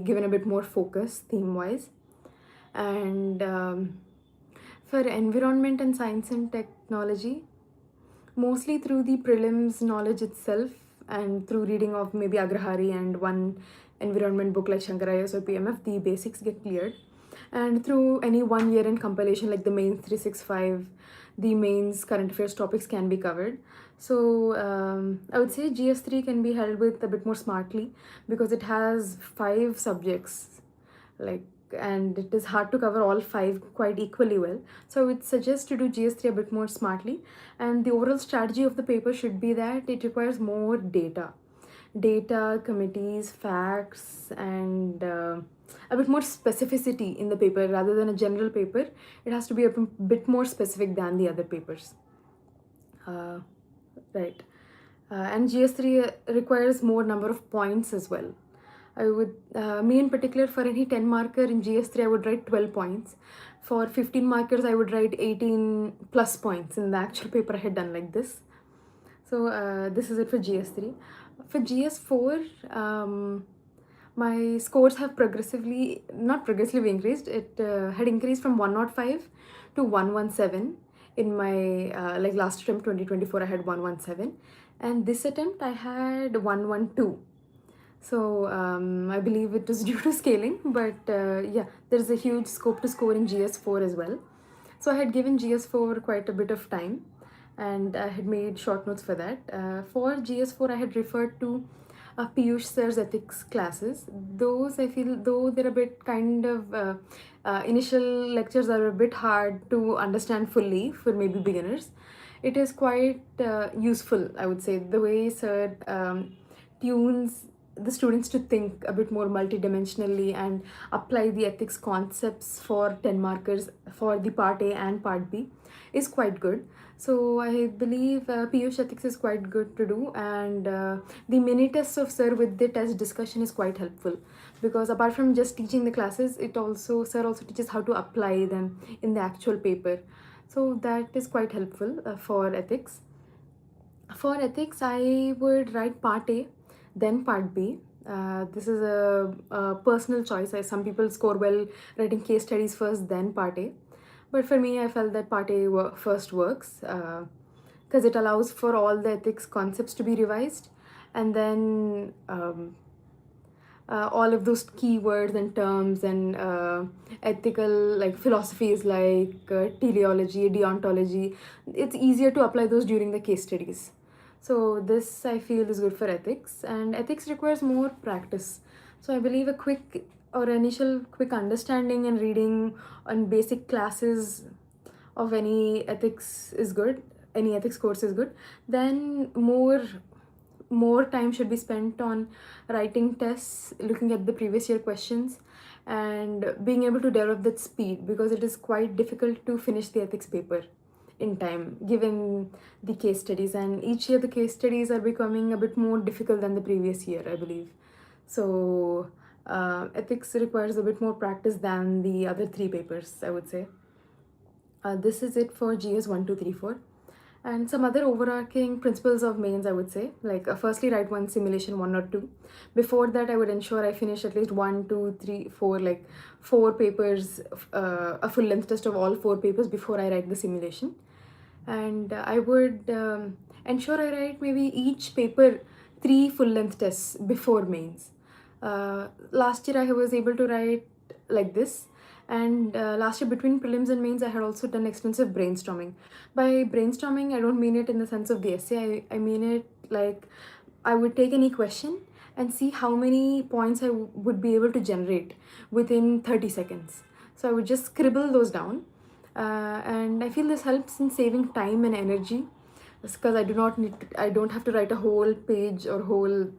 [SPEAKER 1] given a bit more focus theme wise. And for environment and science and technology, mostly through the prelims knowledge itself, and through reading of maybe Agrahari and one environment book like Shankarayas or PMF, the basics get cleared. And through any 1 year in compilation like the mains 365, the mains current affairs topics can be covered. So I would say GS3 can be held with a bit more smartly because it has 5 subjects, like, and it is hard to cover all 5 quite equally well. So I would suggest to do GS3 a bit more smartly, and the overall strategy of the paper should be that it requires more data, committees, facts, and a bit more specificity in the paper rather than a general paper. It has to be a bit more specific than the other papers. Right. And GS3 requires more number of points as well. I would, me in particular, for any 10 marker in GS3, I would write 12 points. For 15 markers, I would write 18 plus points. In the actual paper, I had done like this. So this is it for GS3. For GS4, my scores have not progressively increased. It had increased from 105 to 117. In my like last attempt 2024, I had 117, and this attempt I had 112. So I believe it was due to scaling, but yeah, there's a huge scope to score in GS4 as well. So I had given GS4 quite a bit of time, and I had made short notes for that. For GS4, I had referred to Piyush sir's ethics classes. Those, I feel, though they're a bit kind of initial lectures are a bit hard to understand fully for maybe beginners, it is quite useful, I would say. The way sir tunes the students to think a bit more multidimensionally and apply the ethics concepts for 10 markers for the part A and part B is quite good. So I believe Piyush ethics is quite good to do, and the mini tests of sir with the test discussion is quite helpful, because apart from just teaching the classes, sir also teaches how to apply them in the actual paper. So that is quite helpful for ethics. For ethics, I would write part A, then part B. This is a personal choice. Some people score well writing case studies first, then part A. But for me, I felt that part A first works because it allows for all the ethics concepts to be revised, and then all of those keywords and terms and ethical like philosophies like teleology, deontology, it's easier to apply those during the case studies. So this I feel is good for ethics, and ethics requires more practice. So I believe a quick or initial quick understanding and reading on basic classes of any ethics is good, any ethics course is good. Then more time should be spent on writing tests, looking at the previous year questions, and being able to develop that speed, because it is quite difficult to finish the ethics paper in time given the case studies, and each year the case studies are becoming a bit more difficult than the previous year, I believe. So ethics requires a bit more practice than the other 3 papers, I would say. This is it for GS 1, 2, 3, 4. And some other overarching principles of mains, I would say, like firstly, write one simulation, 1 or 2. Before that, I would ensure I finish at least 1, 2, 3, 4, like 4 papers, a full length test of all 4 papers before I write the simulation. And I would ensure I write maybe each paper 3 full length tests before mains. Last year I was able to write like this, and last year between prelims and mains I had also done extensive brainstorming. By brainstorming, I don't mean it in the sense of the essay, I mean it like I would take any question and see how many points I would be able to generate within 30 seconds. So I would just scribble those down, and I feel this helps in saving time and energy, because I don't have to write a whole page or whole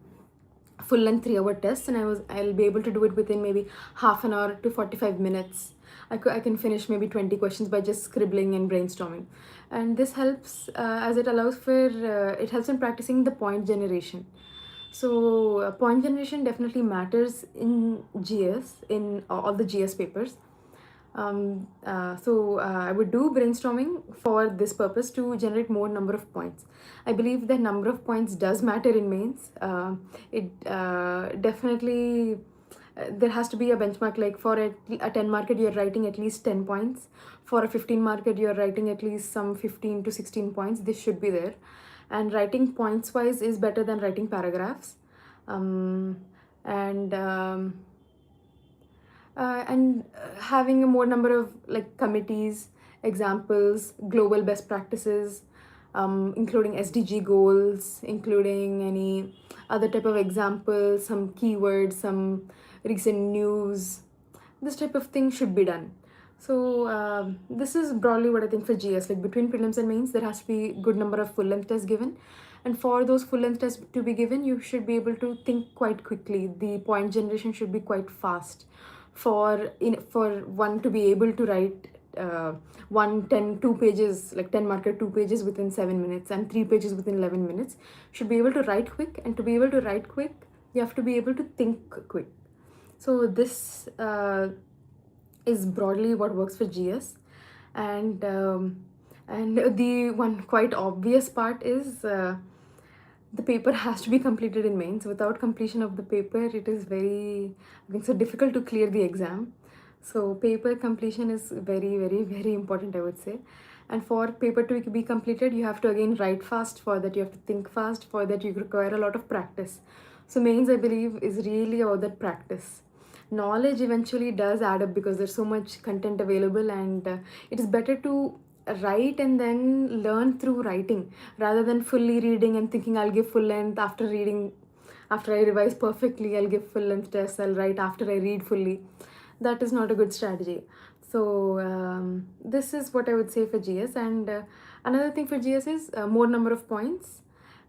[SPEAKER 1] full length 3-hour test, and I'll be able to do it within maybe half an hour to 45 minutes. I can finish maybe 20 questions by just scribbling and brainstorming, and this helps as it allows for it helps in practicing the point generation. So point generation definitely matters in GS, in all the GS papers. So I would do brainstorming for this purpose to generate more number of points. I believe the number of points does matter in mains. It definitely there has to be a benchmark, like for a 10 marker you're writing at least 10 points, for a 15 marker you're writing at least some 15 to 16 points. This should be there, and writing points wise is better than writing paragraphs. um, and um, Having a more number of like committees, examples, global best practices, including SDG goals, including any other type of examples, some keywords, some recent news. This type of thing should be done. So this is broadly what I think for GS. Like between prelims and mains, there has to be good number of full length tests given, and for those full length tests to be given, you should be able to think quite quickly. The point generation should be quite fast. For one to be able to write one 2 pages, like 10 marker 2 pages within 7 minutes and 3 pages within 11 minutes, should be able to write quick. And to be able to write quick, you have to be able to think quick. So this is broadly what works for GS. And the one quite obvious part is the paper has to be completed in mains. Without completion of the paper, it is very, I think so, difficult to clear the exam. So paper completion is very, very, very important, I would say. And for paper to be completed, you have to again write fast. For that, you have to think fast. For that, you require a lot of practice. So mains, I believe, is really about that practice. Knowledge eventually does add up because there's so much content available, and it is better to write and then learn through writing rather than fully reading and thinking I'll give full length after reading. After I revise perfectly, I'll give full length tests. I'll write after I read fully. That is not a good strategy. So this is what I would say for GS. And another thing for GS is more number of points.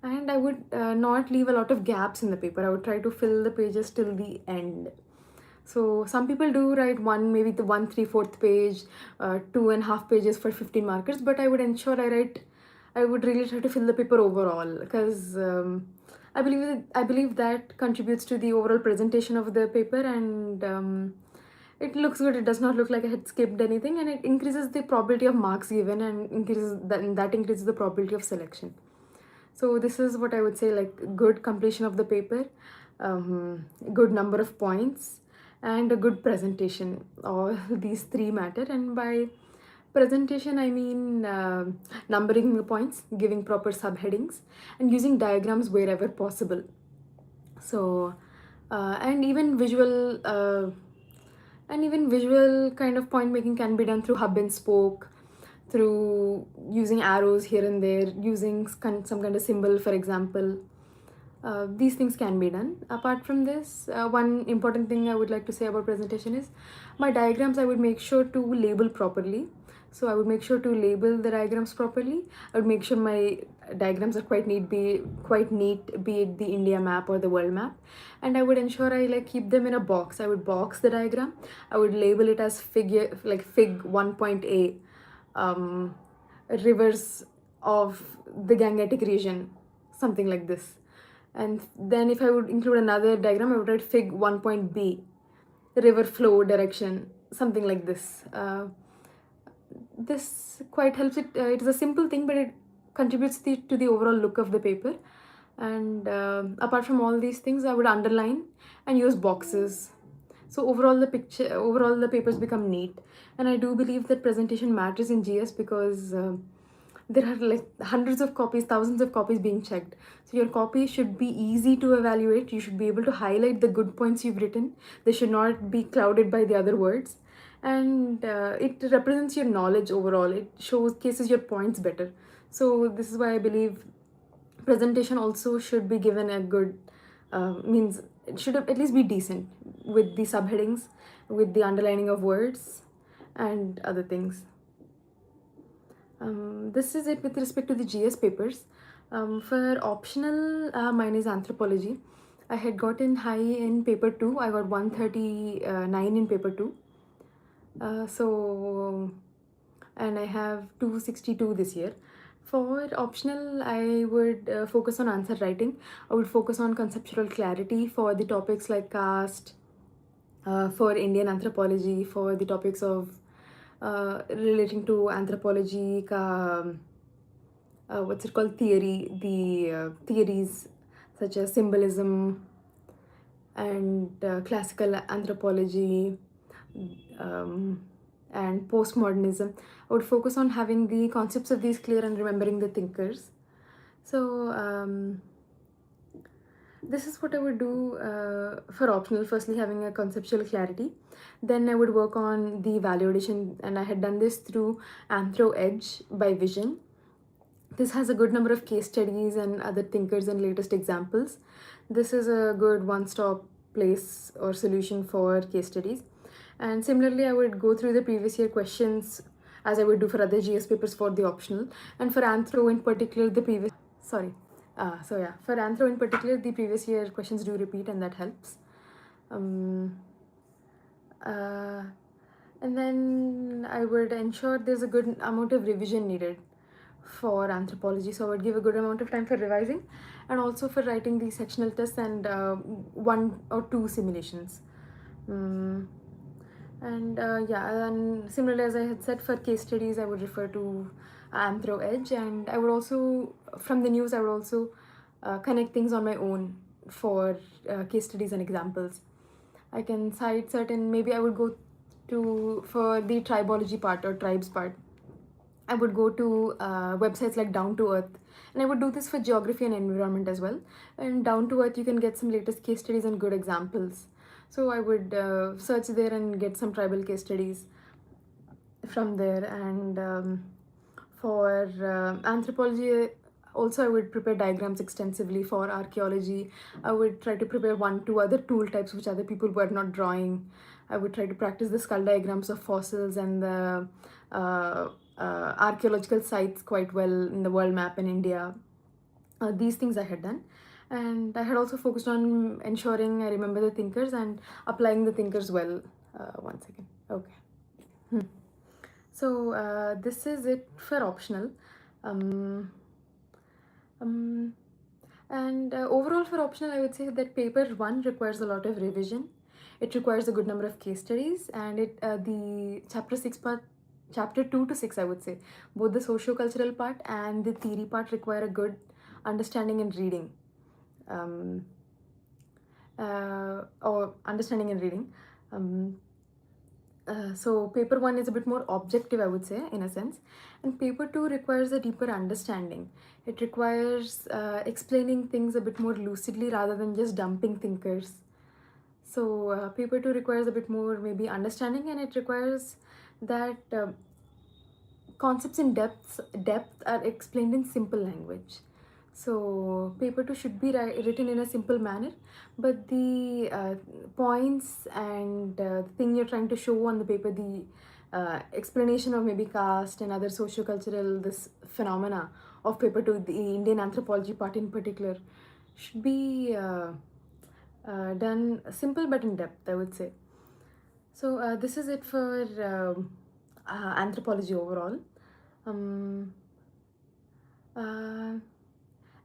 [SPEAKER 1] And I would not leave a lot of gaps in the paper. I would try to fill the pages till the end. So some people do write maybe the 1/3/4 page, 2.5 pages for 15 markers, but I would ensure I would really try to fill the paper overall, because I believe that contributes to the overall presentation of the paper, and it looks good. It does not look like I had skipped anything, and it increases the probability of marks given, and that increases the probability of selection. So this is what I would say, like good completion of the paper, good number of points, and a good presentation. All these three matter. And by presentation, I mean numbering the points, giving proper subheadings, and using diagrams wherever possible. So and even visual kind of point making can be done through hub and spoke, through using arrows here and there, using some kind of symbol, for example. These things can be done. Apart from this, one important thing I would like to say about presentation is my diagrams I would make sure to label properly. So I would make sure to label the diagrams properly. I would make sure my diagrams are quite neat, be it the India map or the world map. And I would ensure I keep them in a box. I would box the diagram. I would label it as fig 1.A, rivers of the Gangetic region, something like this. And then if I would include another diagram, I would write fig 1.B, river flow direction, something like this. This quite helps it. It is a simple thing, but it contributes to the overall look of the paper. And apart from all these things, I would underline and use boxes. So overall the papers become neat. And I do believe that presentation matters in GS because there are hundreds of copies, thousands of copies being checked. So your copy should be easy to evaluate. You should be able to highlight the good points you've written. They should not be clouded by the other words. And it represents your knowledge overall. It showcases your points better. So this is why I believe presentation also should be given a good, means it should at least be decent, with the subheadings, with the underlining of words and other things. This is it with respect to the GS papers. For optional, mine is anthropology. I had gotten high in paper 2. I got 139 in paper 2. And I have 262 this year. For optional, I would focus on answer writing. I would focus on conceptual clarity for the topics like caste, for Indian anthropology, for the topics of relating to anthropology, what's it called, theory, the theories such as symbolism and classical anthropology, and postmodernism. I would focus on having the concepts of these clear and remembering the thinkers. So this is what I would do for optional. Firstly, having a conceptual clarity. Then I would work on the value addition, and I had done this through Anthro Edge by Vision. This has a good number of case studies and other thinkers and latest examples. This is a good one-stop place or solution for case studies. And similarly, I would go through the previous year questions as I would do for other GS papers for the optional. And for Anthro in particular, the previous, sorry. So yeah, for Anthro in particular, the previous year questions do repeat, and that helps. Um, uh, and then I would ensure there's a good amount of revision needed for anthropology, so I would give a good amount of time for revising and also for writing the sectional tests and 1 or 2 simulations. And yeah, and similarly, as I had said, for case studies I would refer to Anthro Edge, and I would also, from the news, I would also connect things on my own for case studies and examples. I can cite certain, maybe I would go to, for the tribology part or tribes part, I would go to websites like Down to Earth, and I would do this for geography and environment as well. And Down to Earth, you can get some latest case studies and good examples. So I would search there and get some tribal case studies from there. And for anthropology, also I would prepare diagrams extensively. For archaeology, I would try to prepare 1, 2 other tool types which other people were not drawing. I would try to practice the skull diagrams of fossils and the archaeological sites quite well in the world map in India. These things I had done. And I had also focused on ensuring I remember the thinkers and applying the thinkers well. One second. Okay. So this is it for optional. And overall for optional, I would say that paper 1 requires a lot of revision. It requires a good number of case studies, and the chapter 6 part, chapter 2 to 6, I would say, both the socio-cultural part and the theory part require a good understanding and reading. Or understanding and reading. So paper 1 is a bit more objective, I would say, in a sense, and paper 2 requires a deeper understanding. It requires explaining things a bit more lucidly rather than just dumping thinkers. So paper 2 requires a bit more maybe understanding, and it requires that concepts in depth are explained in simple language. So paper 2 should be written in a simple manner, but the points and the thing you're trying to show on the paper, the explanation of maybe caste and other socio-cultural this phenomena of paper 2, the Indian anthropology part in particular, should be done simple but in depth, I would say. So this is it for anthropology overall.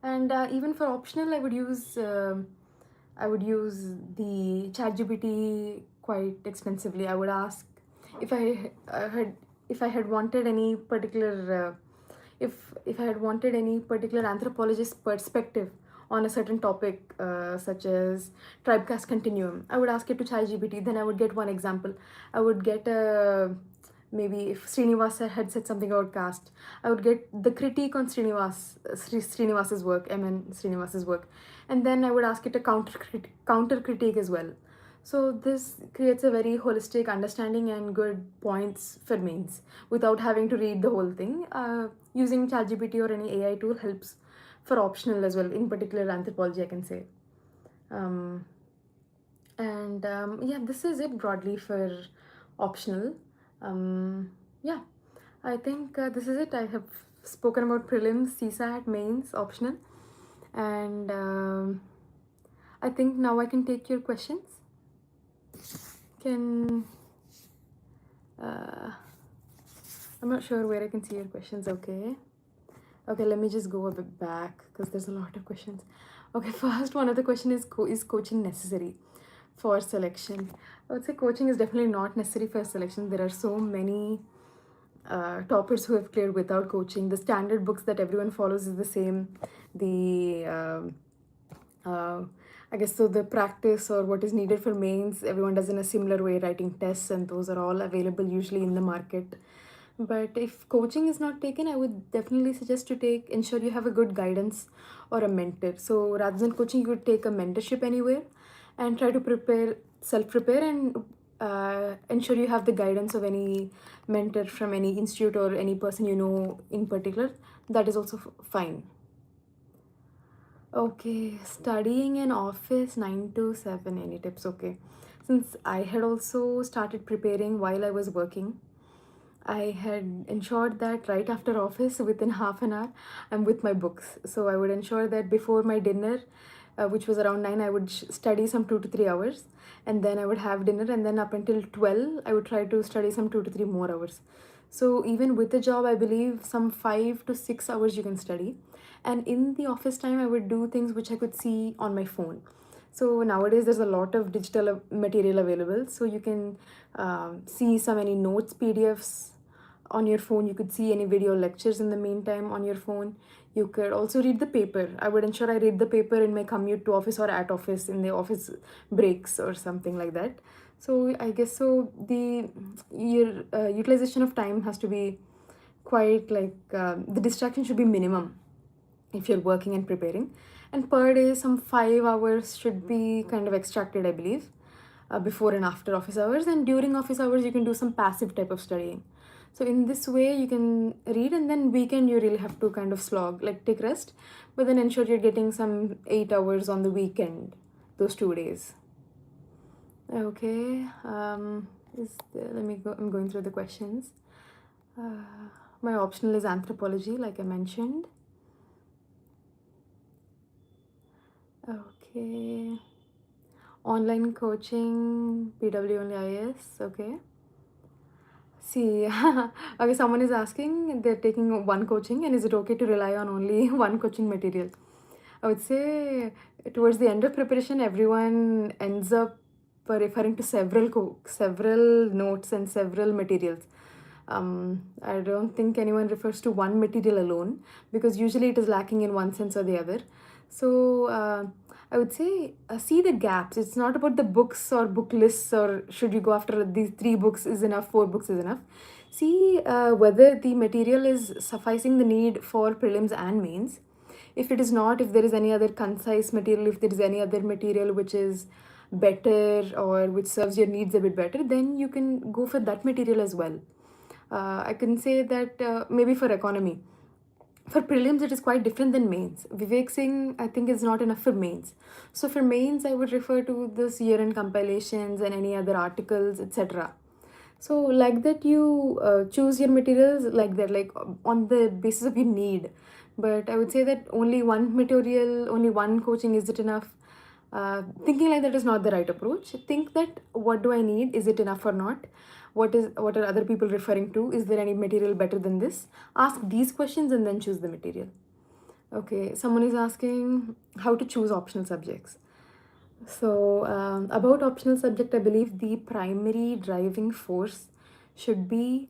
[SPEAKER 1] And even for optional, I would use the ChatGPT quite extensively. I would ask if I had wanted any particular if I had wanted any particular anthropologist perspective on a certain topic, such as tribe caste continuum. I would ask it to ChatGPT. Then I would get one example. I would get a maybe if Srinivasa had said something about caste, I would get the critique on Srinivas's work, Srinivas's work, and then I would ask it a counter critique as well. So this creates a very holistic understanding and good points for mains without having to read the whole thing. Using ChatGPT or any AI tool helps for optional as well, in particular anthropology, I can say. Yeah, this is it broadly for optional. Yeah, I think this is it. I have spoken about prelims, CSAT, mains, optional, and I think now I can take your questions. I'm not sure where I can see your questions. Okay, let me just go a bit back because there's a lot of questions. Okay, first one of the question is coaching necessary for selection? I would say coaching is definitely not necessary for selection. There are so many toppers who have cleared without coaching. The standard books that everyone follows is the same. I guess so the practice or what is needed for mains, everyone does in a similar way, writing tests, and those are all available usually in the market. But if coaching is not taken, I would definitely suggest to ensure you have a good guidance or a mentor. So rather than coaching, you would take a mentorship anywhere and try to self prepare, and ensure you have the guidance of any mentor from any institute or any person you know in particular. That is also fine. Okay, studying in office 9 to 7, any tips? Okay. Since I had also started preparing while I was working, I had ensured that right after office, within half an hour, I'm with my books. So I would ensure that before my dinner, which was around 9, I would study some 2 to 3 hours, and then I would have dinner, and then up until 12, I would try to study some 2 to 3 more hours. So even with the job, I believe some 5 to 6 hours you can study. And in the office time, I would do things which I could see on my phone. So nowadays, there's a lot of digital material available. So you can see some any notes, PDFs on your phone. You could see any video lectures in the meantime on your phone. You could also read the paper. I would ensure I read the paper in my commute to office or at office in the office breaks or something like that. So I guess so the your utilization of time has to be quite like the distraction should be minimum if you're working and preparing, and per day some 5 hours should be kind of extracted, I believe, before and after office hours. And during office hours you can do some passive type of studying. So in this way you can read, and then weekend you really have to kind of slog, like take rest, but then ensure you're getting some 8 hours on the weekend, those 2 days. Okay. Let me go, I'm going through the questions. My optional is anthropology, like I mentioned. Okay. Online coaching, PW only IS. Okay. See, okay, someone is asking, they're taking one coaching, and is it okay to rely on only one coaching material? I would say towards the end of preparation, everyone ends up referring to several notes and several materials. I don't think anyone refers to one material alone, because usually it is lacking in one sense or the other. So I would say see the gaps. It's not about the books or book lists, or should you go after these 3 books is enough, 4 books is enough. See whether the material is sufficing the need for prelims and mains. If it is not, if there is any other concise material, if there is any other material which is better or which serves your needs a bit better, then you can go for that material as well. I can say that maybe for economy, for prelims it is quite different than mains. Vivek Singh, I think, is not enough for mains. So for mains I would refer to this year-end compilations and any other articles, etc. So like that you choose your materials like that, like on the basis of your need. But I would say that only one material, only one coaching, is it enough? Thinking like that is not the right approach. Think that what do I need? Is it enough or not? What are other people referring to? Is there any material better than this? Ask these questions and then choose the material. Okay, someone is asking how to choose optional subjects. So, about optional subject, I believe the primary driving force should be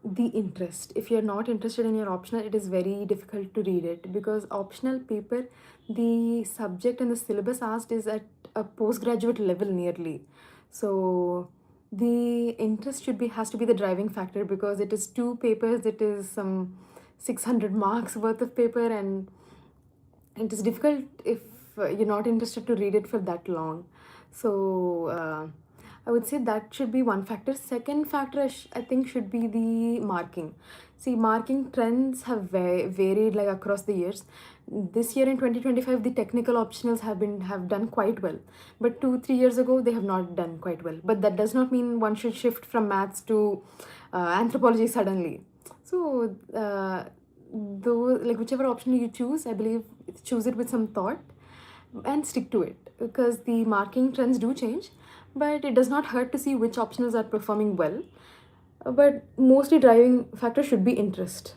[SPEAKER 1] the interest. If you're not interested in your optional, it is very difficult to read it, because optional paper, the subject and the syllabus asked is at a postgraduate level nearly. So the interest has to be the driving factor, because it is 2 papers, it is some 600 marks worth of paper, and it is difficult if you're not interested to read it for that long. So I would say that should be one factor. Second factor, I think, should be the marking. See, marking trends have varied like across the years. This year in 2025, the technical optionals have done quite well, but 2 3 years ago they have not done quite well. But that does not mean one should shift from maths to anthropology suddenly. So though, like whichever option you choose, I believe choose it with some thought and stick to it, because the marking trends do change, but it does not hurt to see which optionals are performing well. But mostly driving factor should be interest.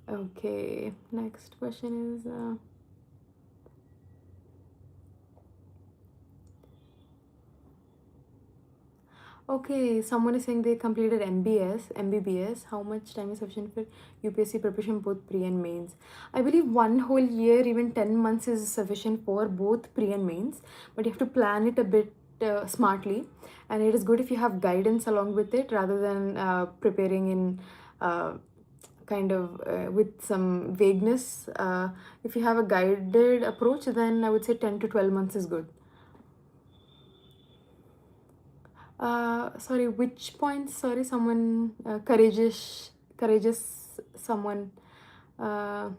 [SPEAKER 1] Okay, next question is okay, someone is saying they completed MBBS. How much time is sufficient for UPSC preparation, both pre and mains? I believe 1 whole year, even 10 months, is sufficient for both pre and mains, but you have to plan it a bit smartly, and it is good if you have guidance along with it rather than preparing in with some vagueness. If you have a guided approach, then I would say 10 to 12 months is good. Sorry, which points? Sorry, someone courageous someone. Uh,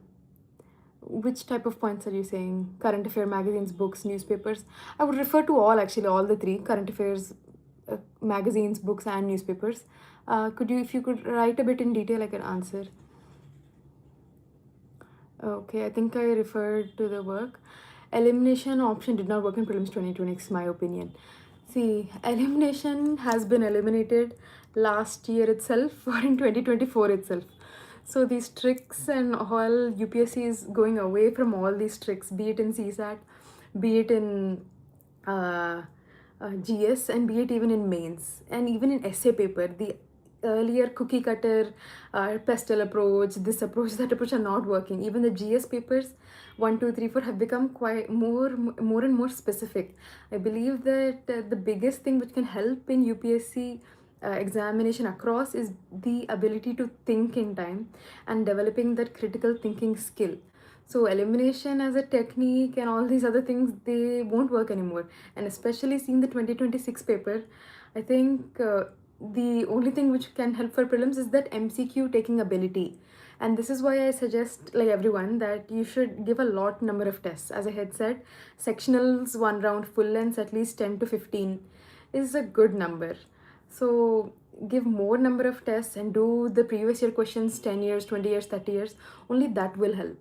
[SPEAKER 1] which type of points are you saying? Current affair magazines, books, newspapers? I would refer to all, actually, all the three: current affairs, magazines, books, and newspapers. If you could write a bit in detail, I can answer. Okay, I think I referred to the work. Elimination option did not work in prelims 2026, my opinion. See, elimination has been eliminated last year itself or in 2024 itself. So these tricks and all, UPSC is going away from all these tricks, be it in CSAT, be it in uh, GS, and be it even in mains and even in essay paper. The earlier cookie cutter pestle approach, this approach, that approach are not working. Even the GS papers 1, 2, 3, 4 have become quite more and more specific. I believe that the biggest thing which can help in UPSC examination across is the ability to think in time and developing that critical thinking skill. So elimination as a technique and all these other things, they won't work anymore. And especially seeing the 2026 paper, I think the only thing which can help for prelims is that MCQ taking ability. And this is why I suggest like everyone that you should give a lot number of tests. As I had said, sectionals one round, full lengths at least 10 to 15 is a good number. So give more number of tests and do the previous year questions 10 years, 20 years, 30 years. Only that will help.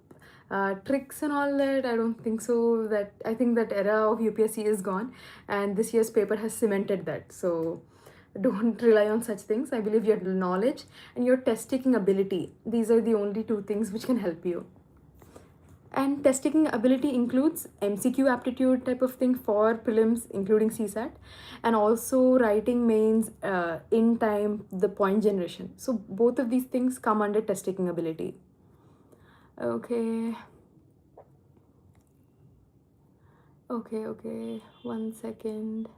[SPEAKER 1] Tricks and all that, I don't think so. That I think that era of UPSC is gone, and this year's paper has cemented that. So don't rely on such things. I believe your knowledge and your test taking ability, these are the only two things which can help you. And test taking ability includes MCQ aptitude type of thing for prelims, including CSAT, and also writing mains in time, the point generation. So both of these things come under test taking ability. Okay. 1 second.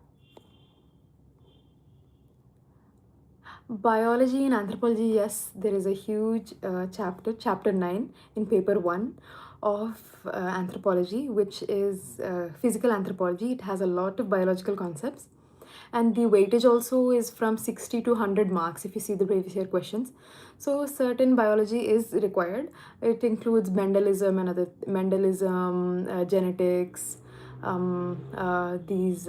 [SPEAKER 1] Biology and anthropology, yes, there is a huge chapter 9 in paper 1 of anthropology, which is physical anthropology. It has a lot of biological concepts, and the weightage also is from 60 to 100 marks if you see the previous year questions. So certain biology is required. It includes Mendelism, genetics, these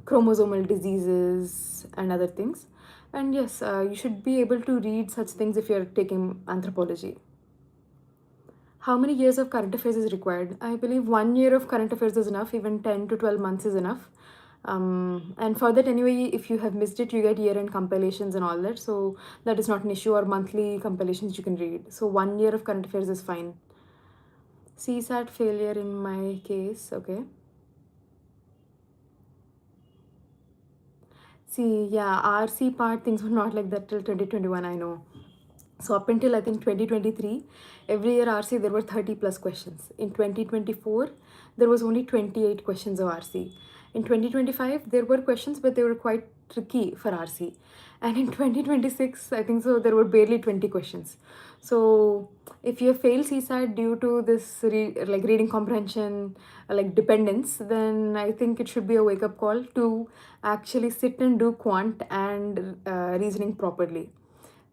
[SPEAKER 1] chromosomal diseases and other things. And yes, you should be able to read such things if you're taking anthropology. How many years of current affairs is required? I believe 1 year of current affairs is enough. Even 10 to 12 months is enough. And for that, anyway, if you have missed it, you get year-end compilations and all that. So that is not an issue, or monthly compilations you can read. So 1 year of current affairs is fine. CSAT failure in my case, okay. See, yeah, RC part things were not like that till 2021, I know. So up until I think 2023, every year RC there were 30 plus questions. In 2024, there was only 28 questions of RC. In 2025, there were questions, but they were quite tricky for RC. And in 2026, I think so, there were barely 20 questions. So if you fail CSAT due to this like reading comprehension, like dependence, then I think it should be a wake-up call to actually sit and do quant and reasoning properly,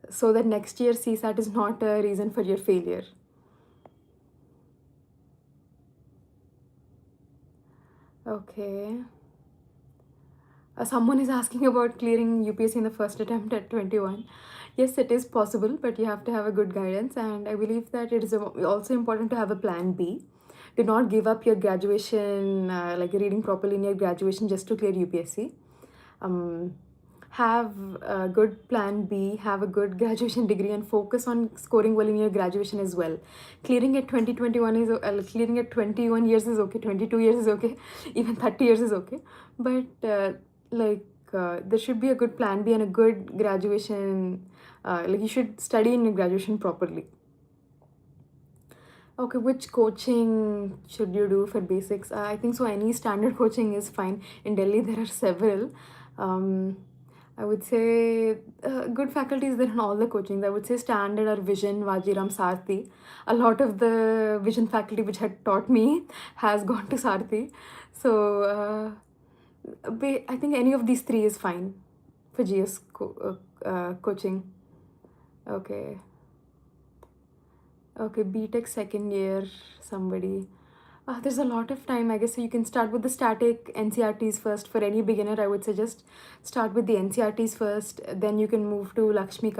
[SPEAKER 1] so that next year CSAT is not a reason for your failure. Okay. Someone is asking about clearing UPSC in the first attempt at 21. Yes, it is possible, but you have to have a good guidance, and I believe that it is also important to have a plan B. Do not give up your graduation, like reading properly in your graduation just to clear UPSC. Have a good plan B, have a good graduation degree, and focus on scoring well in your graduation as well. Clearing at 2021 is clearing at 21 years is okay, 22 years is okay, even 30 years is okay. But there should be a good plan B and a good graduation. Like you should study in your graduation properly. Okay, which coaching should you do for basics? I think so. Any standard coaching is fine. In Delhi, there are several. Um, I would say good faculties there in all the coachings. I would say standard or Vision, Vajiram, Sarthi. A lot of the Vision faculty which had taught me has gone to Sarthi. So I think any of these three is fine for GS coaching. Okay. Okay, BTech second year, somebody. There's a lot of time, I guess. So you can start with the static NCRTs first. For any beginner, I would suggest start with the NCRTs first. Then you can move to Laxmi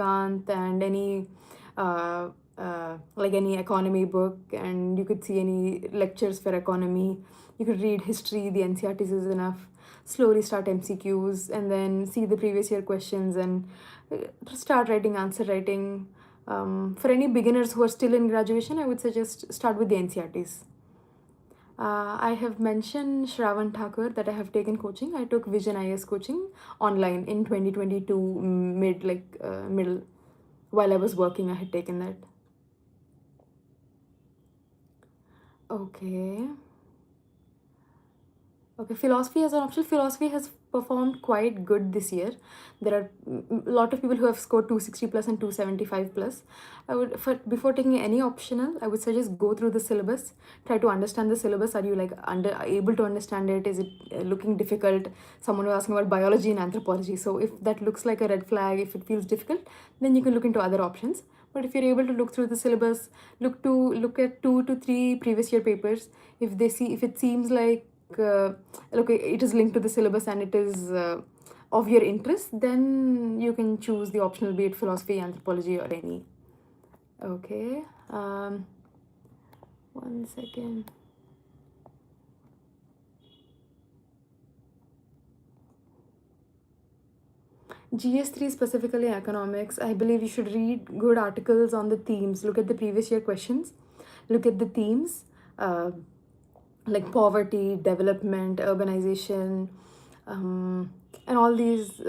[SPEAKER 1] and any, like any economy book, and you could see any lectures for economy. You could read history. The NCRTs is enough. Slowly start MCQs, and then see the previous year questions and start writing answer writing. For any beginners who are still in graduation, I would suggest start with the NCRTs. I have mentioned Shravan Thakur that I have taken coaching. I took Vision IS coaching online in 2022 middle while I was working. I had taken that. Okay. Okay, philosophy as an option. Philosophy has performed quite good this year. There are a lot of people who have scored 260 plus and 275 plus. Before taking any optional, I would suggest go through the syllabus. Try to understand the syllabus. Are you like able to understand it? Is it looking difficult? Someone was asking about biology and anthropology. So if that looks like a red flag, if it feels difficult, then you can look into other options. But if you're able to look through the syllabus, look at 2 to 3 previous year papers. If it seems like okay, it is linked to the syllabus and it is of your interest, then you can choose the optional, be it philosophy, anthropology, or any. Okay. One second. GS3 specifically economics, I believe you should read good articles on the themes. Look at the previous year questions. Look at the themes. Like poverty, development, urbanization, and all these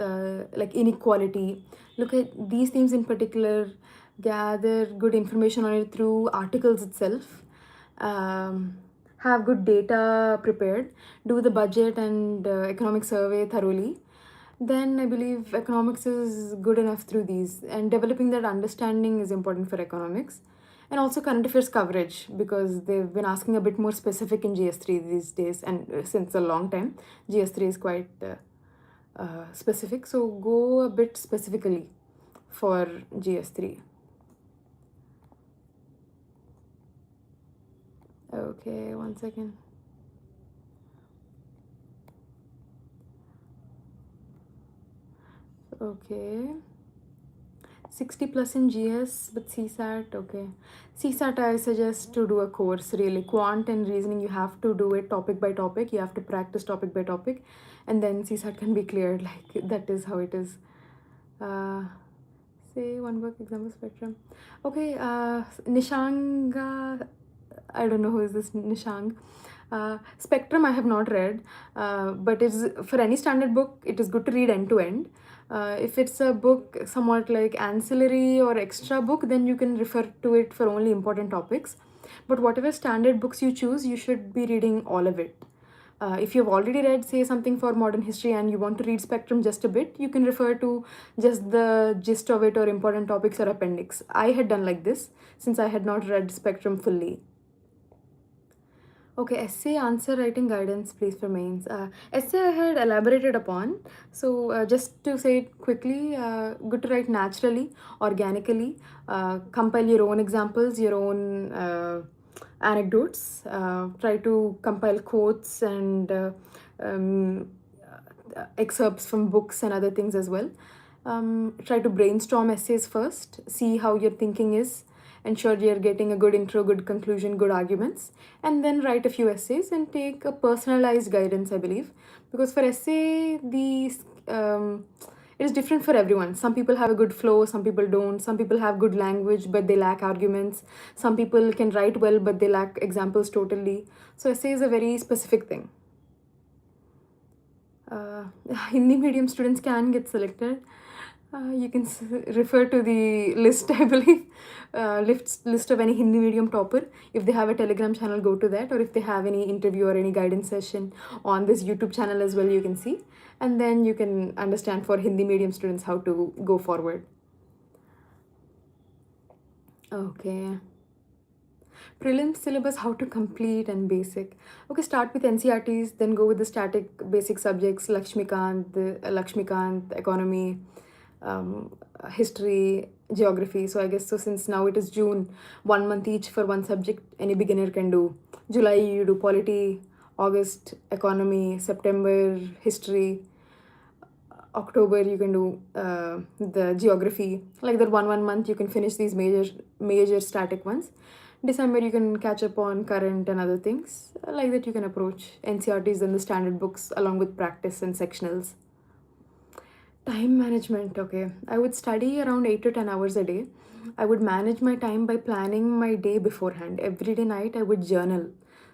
[SPEAKER 1] like inequality. Look at these themes in particular, gather good information on it through articles itself. Have good data prepared, do the budget and economic survey thoroughly. Then I believe economics is good enough through these, and developing that understanding is important for economics. And also current affairs coverage, because they've been asking a bit more specific in GS3 these days, and since a long time GS3 is quite specific, so go a bit specifically for GS3. Okay, one second. Okay, 60 plus in GS, but CSAT, okay. CSAT, I suggest to do a course, really. Quant and reasoning, you have to do it topic by topic. You have to practice topic by topic, and then CSAT can be cleared. Like, that is how it is. Say one book, example spectrum. Okay, Nishanga, I don't know who is this Nishang. Spectrum, I have not read, but it's for any standard book, it is good to read end to end. If it's a book somewhat like ancillary or extra book, then you can refer to it for only important topics. But whatever standard books you choose, you should be reading all of it. If you've already read, say, something for modern history and you want to read Spectrum just a bit, you can refer to just the gist of it or important topics or appendix. I had done like this since I had not read Spectrum fully. Okay, essay answer writing guidance, please, for mains. Essay I had elaborated upon. So, just to say it quickly, good to write naturally, organically, compile your own examples, your own anecdotes, try to compile quotes and excerpts from books and other things as well. Try to brainstorm essays first, see how your thinking is, ensure you're getting a good intro, good conclusion, good arguments, and then write a few essays and take a personalized guidance, I believe. Because for essay, it is different for everyone. Some people have a good flow, some people don't. Some people have good language, but they lack arguments. Some people can write well, but they lack examples totally. So, essay is a very specific thing. Hindi medium students can get selected. You can refer to the list, I believe, list of any Hindi medium topper. If they have a Telegram channel, go to that. Or if they have any interview or any guidance session on this YouTube channel as well, you can see. And then you can understand for Hindi medium students how to go forward. Okay. Prelims syllabus, how to complete and basic. Okay, start with NCRTs, then go with the static basic subjects, Lakshmikant, economy, history, geography. So I guess so since now it is June, 1 month each for one subject, any beginner can do. July you do polity, August economy, September history, October you can do the geography. Like that, one month you can finish these major static ones. December you can catch up on current and other things. Like that you can approach NCRTs and the standard books along with practice and sectionals. Time management, okay. I would study around 8 to 10 hours a day. I would manage my time by planning my day beforehand. Every day night I would journal.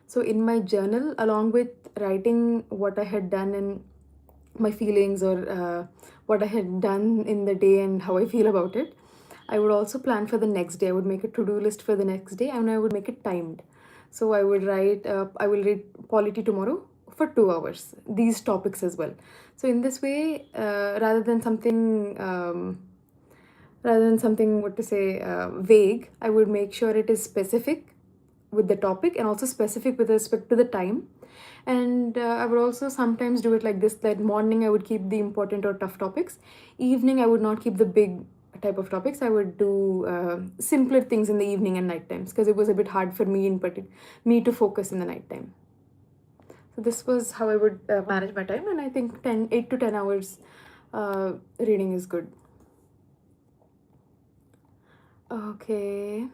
[SPEAKER 1] So in my journal, along with writing what I had done and my feelings or what I had done in the day and how I feel about it, I would also plan for the next day. I would make a to-do list for the next day and I would make it timed. So I would I will read polity tomorrow for 2 hours, these topics as well. So in this way, rather than something, what to say, vague, I would make sure it is specific with the topic and also specific with respect to the time. And I would also sometimes do it like this, that morning I would keep the important or tough topics, evening I would not keep the big type of topics. I would do simpler things in the evening and night times because it was a bit hard for me to focus in the night time. So this was how I would manage my time, and I think 8 to 10 hours reading is good. Okay.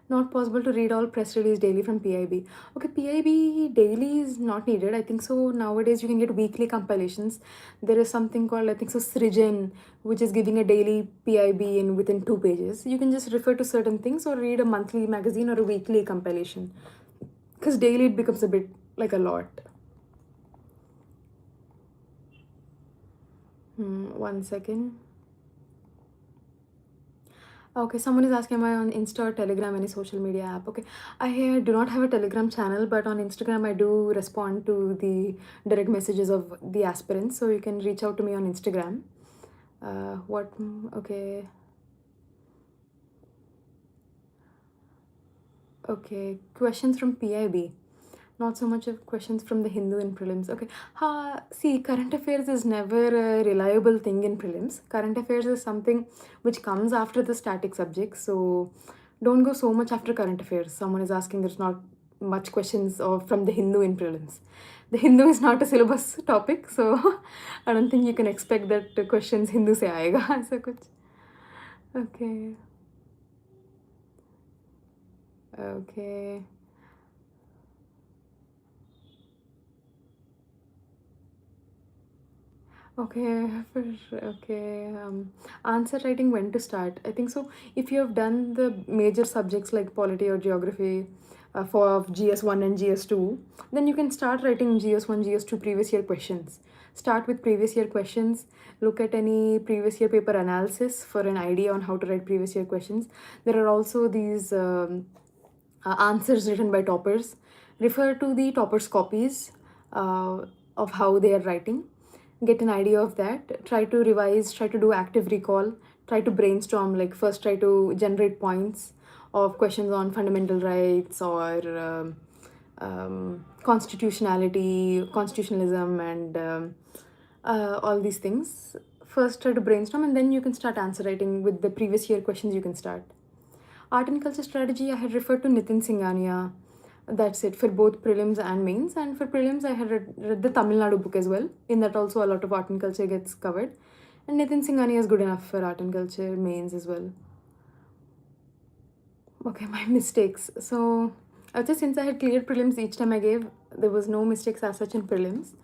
[SPEAKER 1] Not possible to read all press release daily from PIB. Okay, PIB daily is not needed. I think so nowadays you can get weekly compilations. There is something called, I think so, Srijan, which is giving a daily PIB in within 2 pages. You can just refer to certain things or read a monthly magazine or a weekly compilation. Because daily it becomes a bit like a lot. 1 second. Okay, someone is asking, am I on Insta or Telegram, any social media app? Okay, I do not have a Telegram channel, but on Instagram I do respond to the direct messages of the aspirants, so you can reach out to me on Instagram. Okay. Okay, questions from PIB. Not so much of questions from the Hindu in prelims. Okay. See, current affairs is never a reliable thing in prelims. Current affairs is something which comes after the static subjects. So don't go so much after current affairs. Someone is asking, there's not much questions from the Hindu in prelims. The Hindu is not a syllabus topic, so I don't think you can expect that the questions Hindu se aayega. ऐसा कुछ. Okay. Okay. Okay, answer writing, when to start? I think so. If you have done the major subjects like polity or geography for GS1 and GS2, then you can start writing GS1, GS2 previous year questions. Start with previous year questions. Look at any previous year paper analysis for an idea on how to write previous year questions. There are also these answers written by toppers. Refer to the toppers' copies of how they are writing. Get an idea of that. Try to revise, try to do active recall, try to brainstorm, like first try to generate points of questions on fundamental rights or constitutionality, constitutionalism, and all these things. First try to brainstorm and then you can start answer writing with the previous year questions. You can start. Art and culture strategy, I had referred to Nitin Singhania. That's it for both prelims and mains. And for prelims, I had read the Tamil Nadu book as well. In that also a lot of art and culture gets covered. And Nitin Singhania is good enough for art and culture mains as well. Okay, my mistakes. So, just since I had cleared prelims each time I gave, there was no mistakes as such in prelims.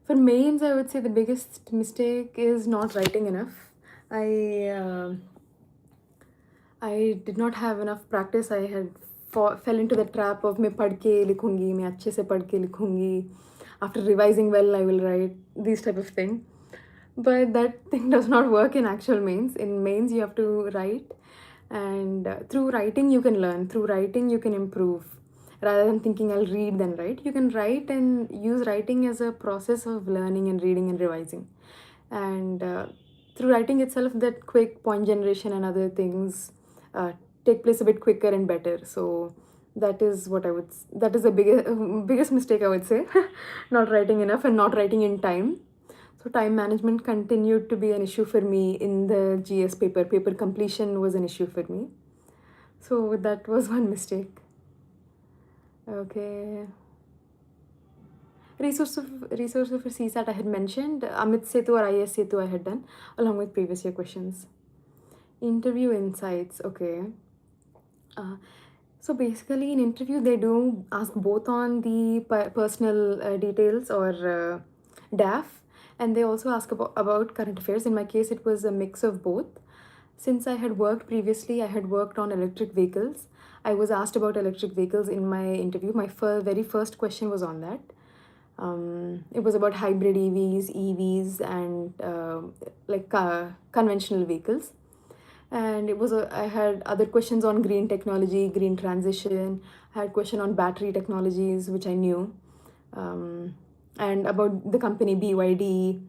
[SPEAKER 1] For mains, I would say the biggest mistake is not writing enough. I did not have enough practice. I had fell into the trap of मैं पढ़ के लिखूंगी, मैं अच्छे से पढ़ के लिखूंगी. after revising well I will write, these type of thing. But that thing does not work in actual mains. In mains you have to write, and through writing you can learn, through writing you can improve. Rather than thinking I'll read then write, you can write and use writing as a process of learning and reading and revising. And through writing itself, that quick point generation and other things uh, take place a bit quicker and better. So that is what I would that is the biggest mistake I would say. Not writing enough and not writing in time. So time management continued to be an issue for me in the GS paper. Paper completion was an issue for me. So that was one mistake. Okay. Resource of CSAT I had mentioned. Amit Setu or IS Setu I had done along with previous year questions. Interview insights. Okay. Uh, so basically, in interview, they do ask both on the personal details or DAF, and they also ask about current affairs. In my case, it was a mix of both. Since I had worked previously, I had worked on electric vehicles. I was asked about electric vehicles in my interview. My very first question was on that. It was about hybrid EVs, and like conventional vehicles. And I had other questions on green technology, green transition. I had question on battery technologies, which I knew, and about the company BYD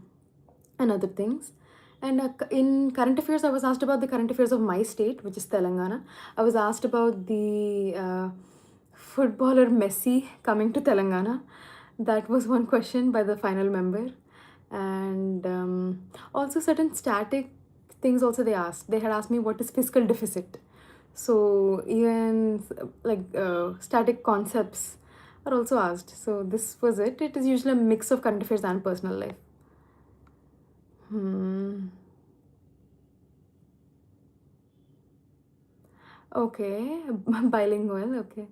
[SPEAKER 1] and other things. And in current affairs, I was asked about the current affairs of my state, which is Telangana. I was asked about the footballer Messi coming to Telangana. That was one question by the final member. And also certain static things also they asked. They had asked me what is fiscal deficit. So even like static concepts are also asked. So this was it. It is usually a mix of current affairs and personal life. Okay, bilingual. Okay.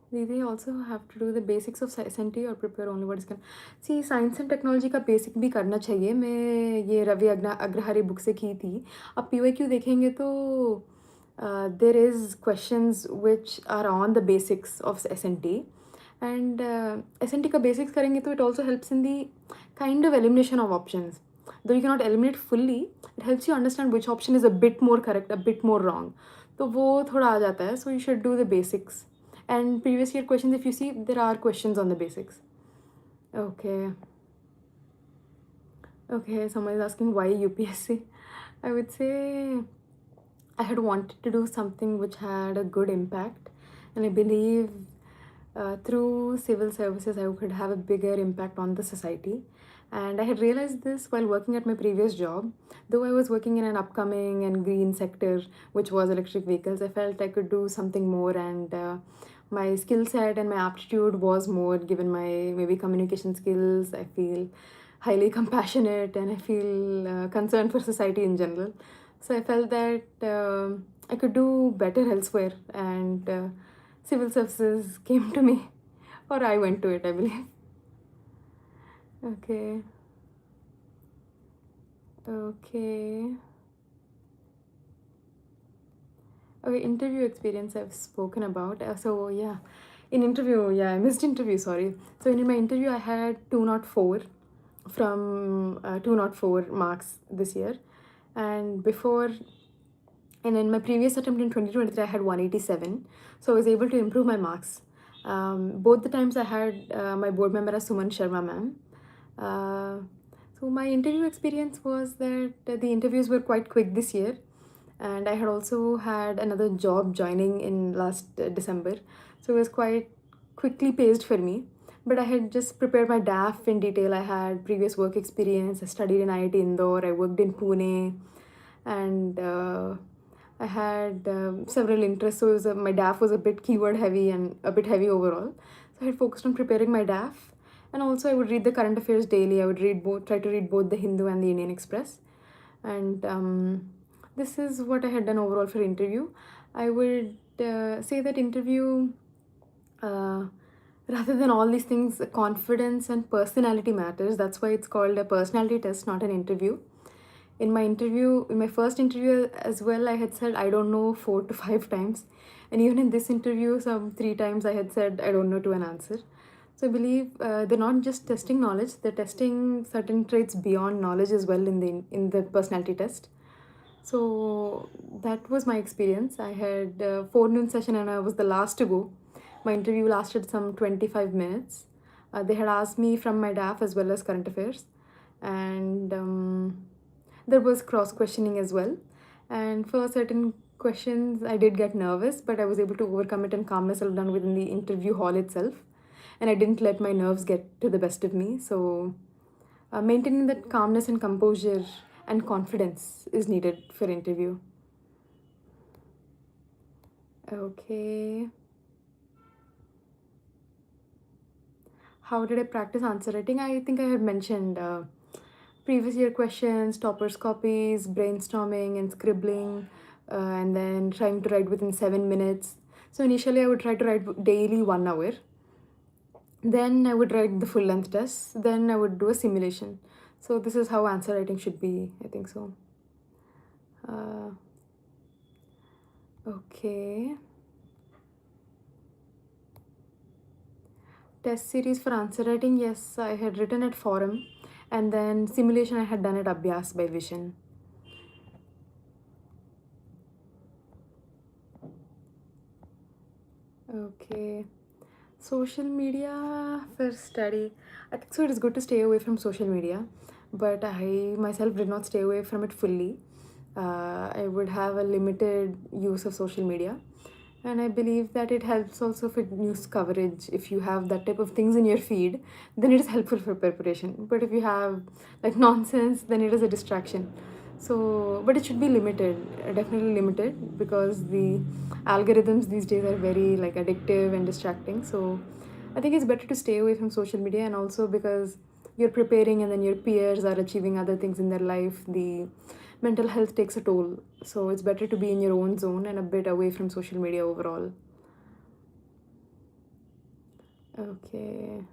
[SPEAKER 1] They also have to do the basics of SNT or prepare only what is can. See, science and technology का basic भी करना चाहिए. मैं ये Ravi Agrahari book से की थी. अब PYQ देखेंगे तो there is questions which are on the basics of SNT. And SNT का basics करेंगे तो it also helps in the kind of elimination of options. Though you cannot eliminate fully, it helps you understand which option is a bit more correct, a bit more wrong. तो वो थोड़ा आ जाता है. So you should do the basics. And previous year questions, if you see, there are questions on the basics. Okay. Okay, someone is asking why UPSC. I would say I had wanted to do something which had a good impact, and I believe through civil services I could have a bigger impact on the society. And I had realized this while working at my previous job. Though I was working in an upcoming and green sector, which was electric vehicles, I felt I could do something more, and my skill set and my aptitude was more given my maybe communication skills. I feel highly compassionate, and I feel concerned for society in general. So I felt that I could do better elsewhere, and civil services came to me, or I went to it, I believe. Okay. Okay. Okay, interview experience I've spoken about. So yeah, in interview, yeah, I missed interview, sorry. So in my interview, I had 204 from 204 marks this year. And in my previous attempt in 2023, I had 187. So I was able to improve my marks. Both the times I had my board member as Suman Sharma ma'am. So my interview experience was that the interviews were quite quick this year, and I had also had another job joining in last December, so it was quite quickly paced for me. But I had just prepared my DAF in detail. I had previous work experience. I studied in IIT Indore. I worked in Pune, and I had several interests. So my DAF was a bit keyword heavy and a bit heavy overall. So I had focused on preparing my DAF. And also I would read the current affairs daily. I would try to read both the Hindu and the Indian Express. And this is what I had done overall for interview. I would say that interview, rather than all these things, confidence and personality matters. That's why it's called a personality test, not an interview. In my first interview as well, I had said I don't know 4 to 5 times. And even in this interview, some 3 times I had said I don't know to an answer. So I believe they're not just testing knowledge; they're testing certain traits beyond knowledge as well in the personality test. So that was my experience. I had a forenoon session and I was the last to go. My interview lasted some 25 minutes. They had asked me from my DAF as well as current affairs, and there was cross questioning as well. And for certain questions, I did get nervous, but I was able to overcome it and calm myself down within the interview hall itself. And I didn't let my nerves get to the best of me. So maintaining that calmness and composure and confidence is needed for interview. Okay. How did I practice answer writing? I think I had mentioned previous year questions, toppers copies, brainstorming and scribbling, and then trying to write within 7 minutes. So initially, I would try to write daily 1 hour. Then I would write the full length test. Then I would do a simulation. So this is how answer writing should be. I think so. Uh, okay. Test series for answer writing, yes, I had written at forum, and then simulation I had done at Abhyas by Vision. Okay. Social media for study. I think so it is good to stay away from social media, but I myself did not stay away from it fully. I would have a limited use of social media, and I believe that it helps also for news coverage. If you have that type of things in your feed, then it is helpful for preparation. But if you have like nonsense, then it is a distraction. So, but it should be limited, definitely limited, because the algorithms these days are very like addictive and distracting. So I think it's better to stay away from social media, and also because you're preparing and then your peers are achieving other things in their life, the mental health takes a toll. So it's better to be in your own zone and a bit away from social media overall. Okay.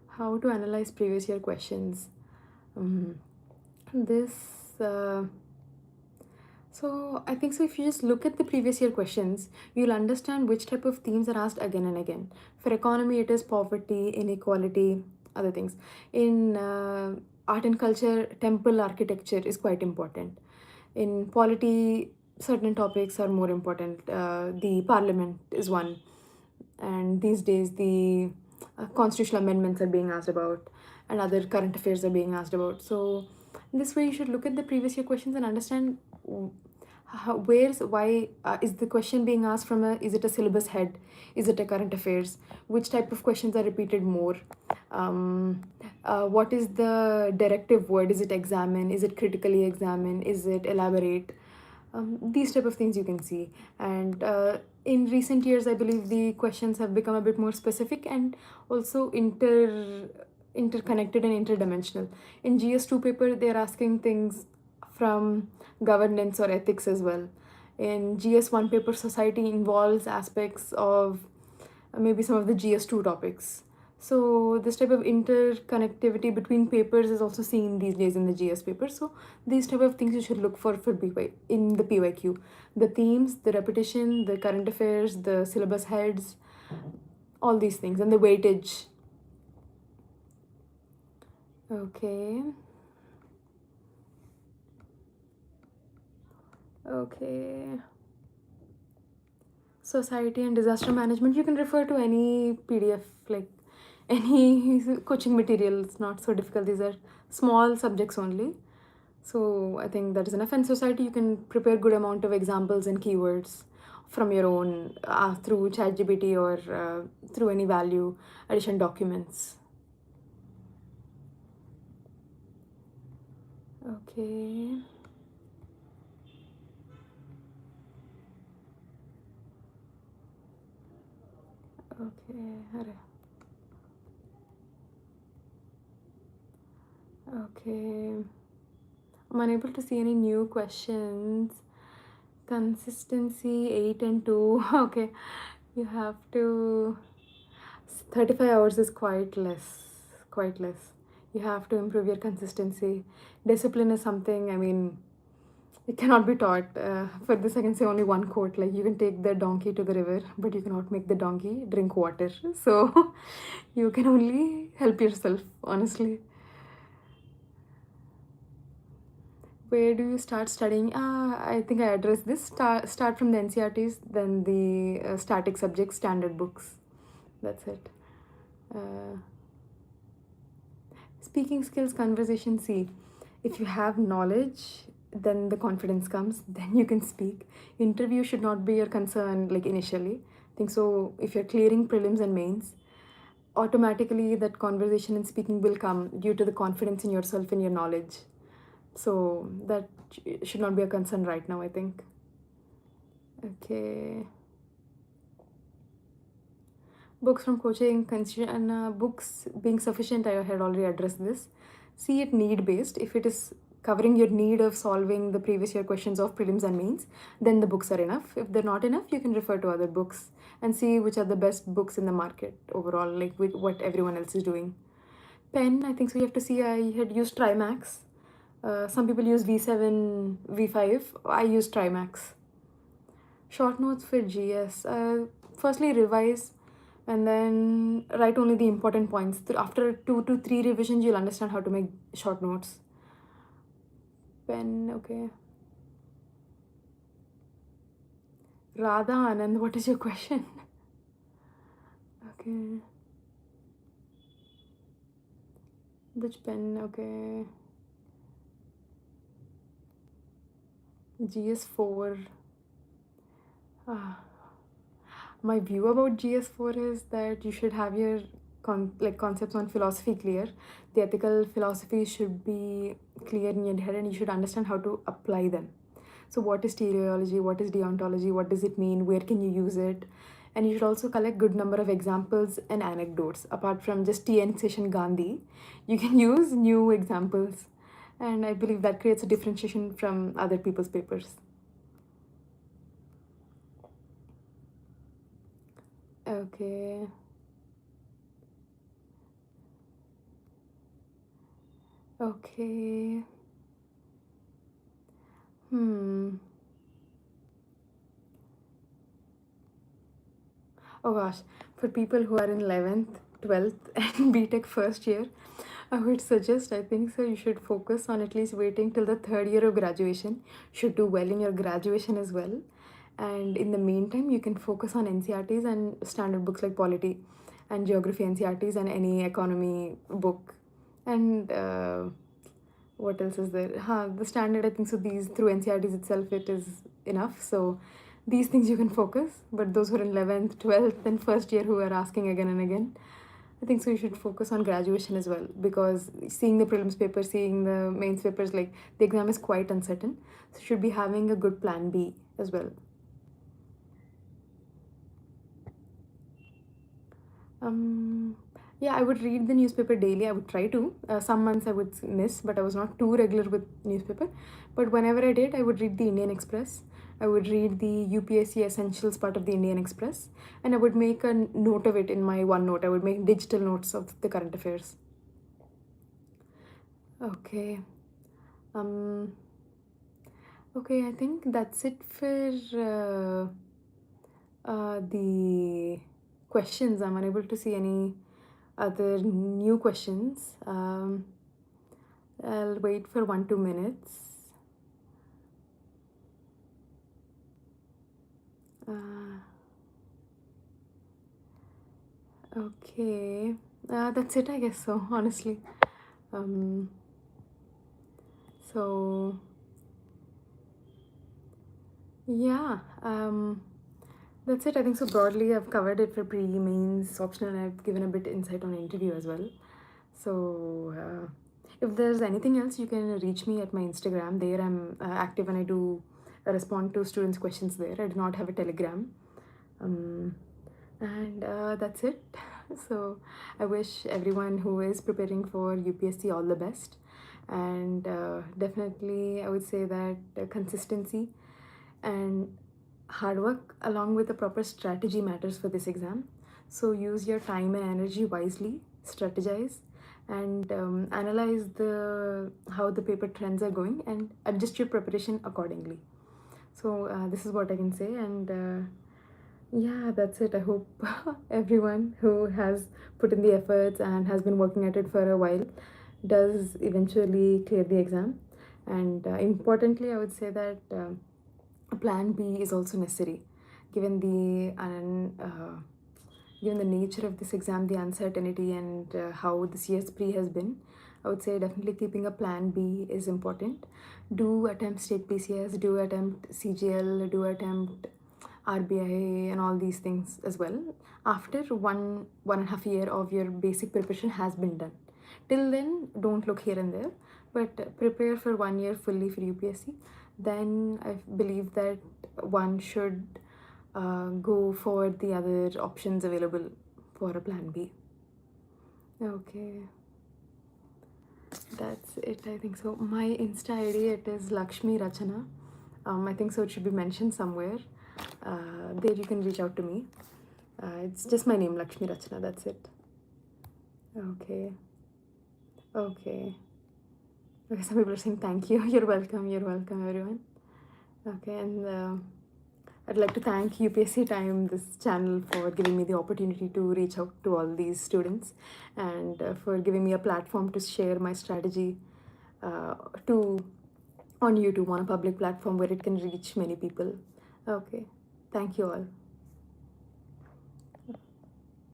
[SPEAKER 1] How to analyze previous year questions? Um, this So I think so. If you just look at the previous year questions, you'll understand which type of themes are asked again and again. For economy, it is poverty, inequality, other things. In art and culture, temple architecture is quite important. In polity, certain topics are more important. The parliament is one, and these days the constitutional amendments are being asked about, and other current affairs are being asked about. So this way, you should look at the previous year questions and understand where's why is the question being asked from a, is it a syllabus head, is it a current affairs, which type of questions are repeated more, um, what is the directive word, is it examine, is it critically examine, is it elaborate, these type of things you can see. And in recent years, I believe the questions have become a bit more specific and also interconnected and interdimensional. In GS2 paper, they're asking things from governance or ethics as well. In GS1 paper, society involves aspects of maybe some of the GS2 topics. So this type of interconnectivity between papers is also seen these days in the GS paper. So these type of things you should look for in the PYQ. The themes, the repetition, the current affairs, the syllabus heads, all these things, and the weightage. Okay. Okay. Society and disaster management, you can refer to any PDF, like any coaching material. It's not so difficult. These are small subjects only. So I think that is enough. And society, you can prepare good amount of examples and keywords from your own through ChatGPT or through any value addition documents. Okay. Okay. Okay. I'm unable to see any new questions. Consistency 8 and 2. Okay. You have to. 35 hours is quite less. Quite less. You have to improve your consistency. Discipline is something, I mean, It cannot be taught. For this, I can say only one quote. Like, you can take the donkey to the river, but you cannot make the donkey drink water. So you can only help yourself, honestly. Where do you start studying? I think I addressed this. Start from the NCRTs, then the static subjects, standard books. That's it. Uh, Speaking skills, conversation. See, if you have knowledge, then the confidence comes. Then you can speak. Interview should not be your concern, like initially. I think so. If you're clearing prelims and mains, automatically that conversation and speaking will come due to the confidence in yourself and your knowledge. So that should not be a concern right now, I think. Okay. Books from coaching, and books being sufficient, I had already addressed this. See it need based. If it is covering your need of solving the previous year questions of prelims and mains, then the books are enough. If they're not enough, you can refer to other books and see which are the best books in the market overall, like with what everyone else is doing. Pen, I think so. You have to see. I had used Trimax. Some people use V7, V5. I use Trimax. Short notes for GS. Firstly, revise and then write only the important points. After 2 to 3 revisions, you'll understand how to make short notes. Pen, okay. Radha Anand, what is your question? Okay. Which pen? Okay. GS4. My view about GS4 is that you should have your concepts on philosophy clear. The ethical philosophy should be clear in your head, and you should understand how to apply them. So, what is teleology? What is deontology? What does it mean? Where can you use it? And you should also collect good number of examples and anecdotes. Apart from just TN session Gandhi, you can use new examples, and I believe that creates a differentiation from other people's papers. Okay. Okay. Oh gosh, for people who are in 11th, 12th, and BTech first year, I would suggest, I think so, you should focus on at least waiting till the third year of graduation. Should do well in your graduation as well. And in the meantime, you can focus on NCRTs and standard books like polity and geography NCRTs and any economy book. And what else is there? The standard, I think so, these through NCRTs itself, it is enough. So these things you can focus, but those who are in 11th, 12th, and first year who are asking again and again, I think so you should focus on graduation as well, because seeing the prelims paper, seeing the mains papers, like the exam is quite uncertain. So you should be having a good plan B as well. Yeah, I would read the newspaper daily. I would try to. Some months I would miss, but I was not too regular with newspaper. But whenever I did, I would read the Indian Express. I would read the UPSC Essentials part of the Indian Express, and I would make a note of it in my OneNote. I would make digital notes of the current affairs. Okay. Um. Okay, I think that's it for the questions. I'm unable to see any other new questions. I'll wait for 1-2 minutes. Okay, that's it, I guess so, honestly. So yeah, that's it. I think so broadly I've covered it for pre, mains, optional, and I've given a bit insight on interview as well. So if there's anything else, you can reach me at my Instagram. There I'm active and I do respond to students' questions there. I do not have a Telegram. And that's it. So I wish everyone who is preparing for UPSC all the best. And definitely I would say that consistency and hard work along with a proper strategy matters for this exam. So use your time and energy wisely, strategize, and analyze how the paper trends are going and adjust your preparation accordingly. So this is what I can say, and yeah, that's it. I hope everyone who has put in the efforts and has been working at it for a while does eventually clear the exam. And importantly, I would say that a plan B is also necessary, given given the nature of this exam, the uncertainty, and how this year's pre has been. I would say definitely keeping a plan B is important. Do attempt state PCS, do attempt CGL, do attempt RBI, and all these things as well. After 1.5 year of your basic preparation has been done. Till then, don't look here and there, but prepare for 1 year fully for UPSC. Then I believe that one should go for the other options available for a plan B. Okay, that's it. I think so. My Insta ID, it is Laxmi Rachana. I think so. It should be mentioned somewhere. There you can reach out to me. It's just my name, Laxmi Rachana. That's it. Okay. Okay. Okay. Some people are saying thank you. You're welcome. You're welcome, everyone. Okay, and I'd like to thank UPSC Time, this channel, for giving me the opportunity to reach out to all these students, and for giving me a platform to share my strategy uh, to on YouTube, on a public platform where it can reach many people. Okay, thank you all.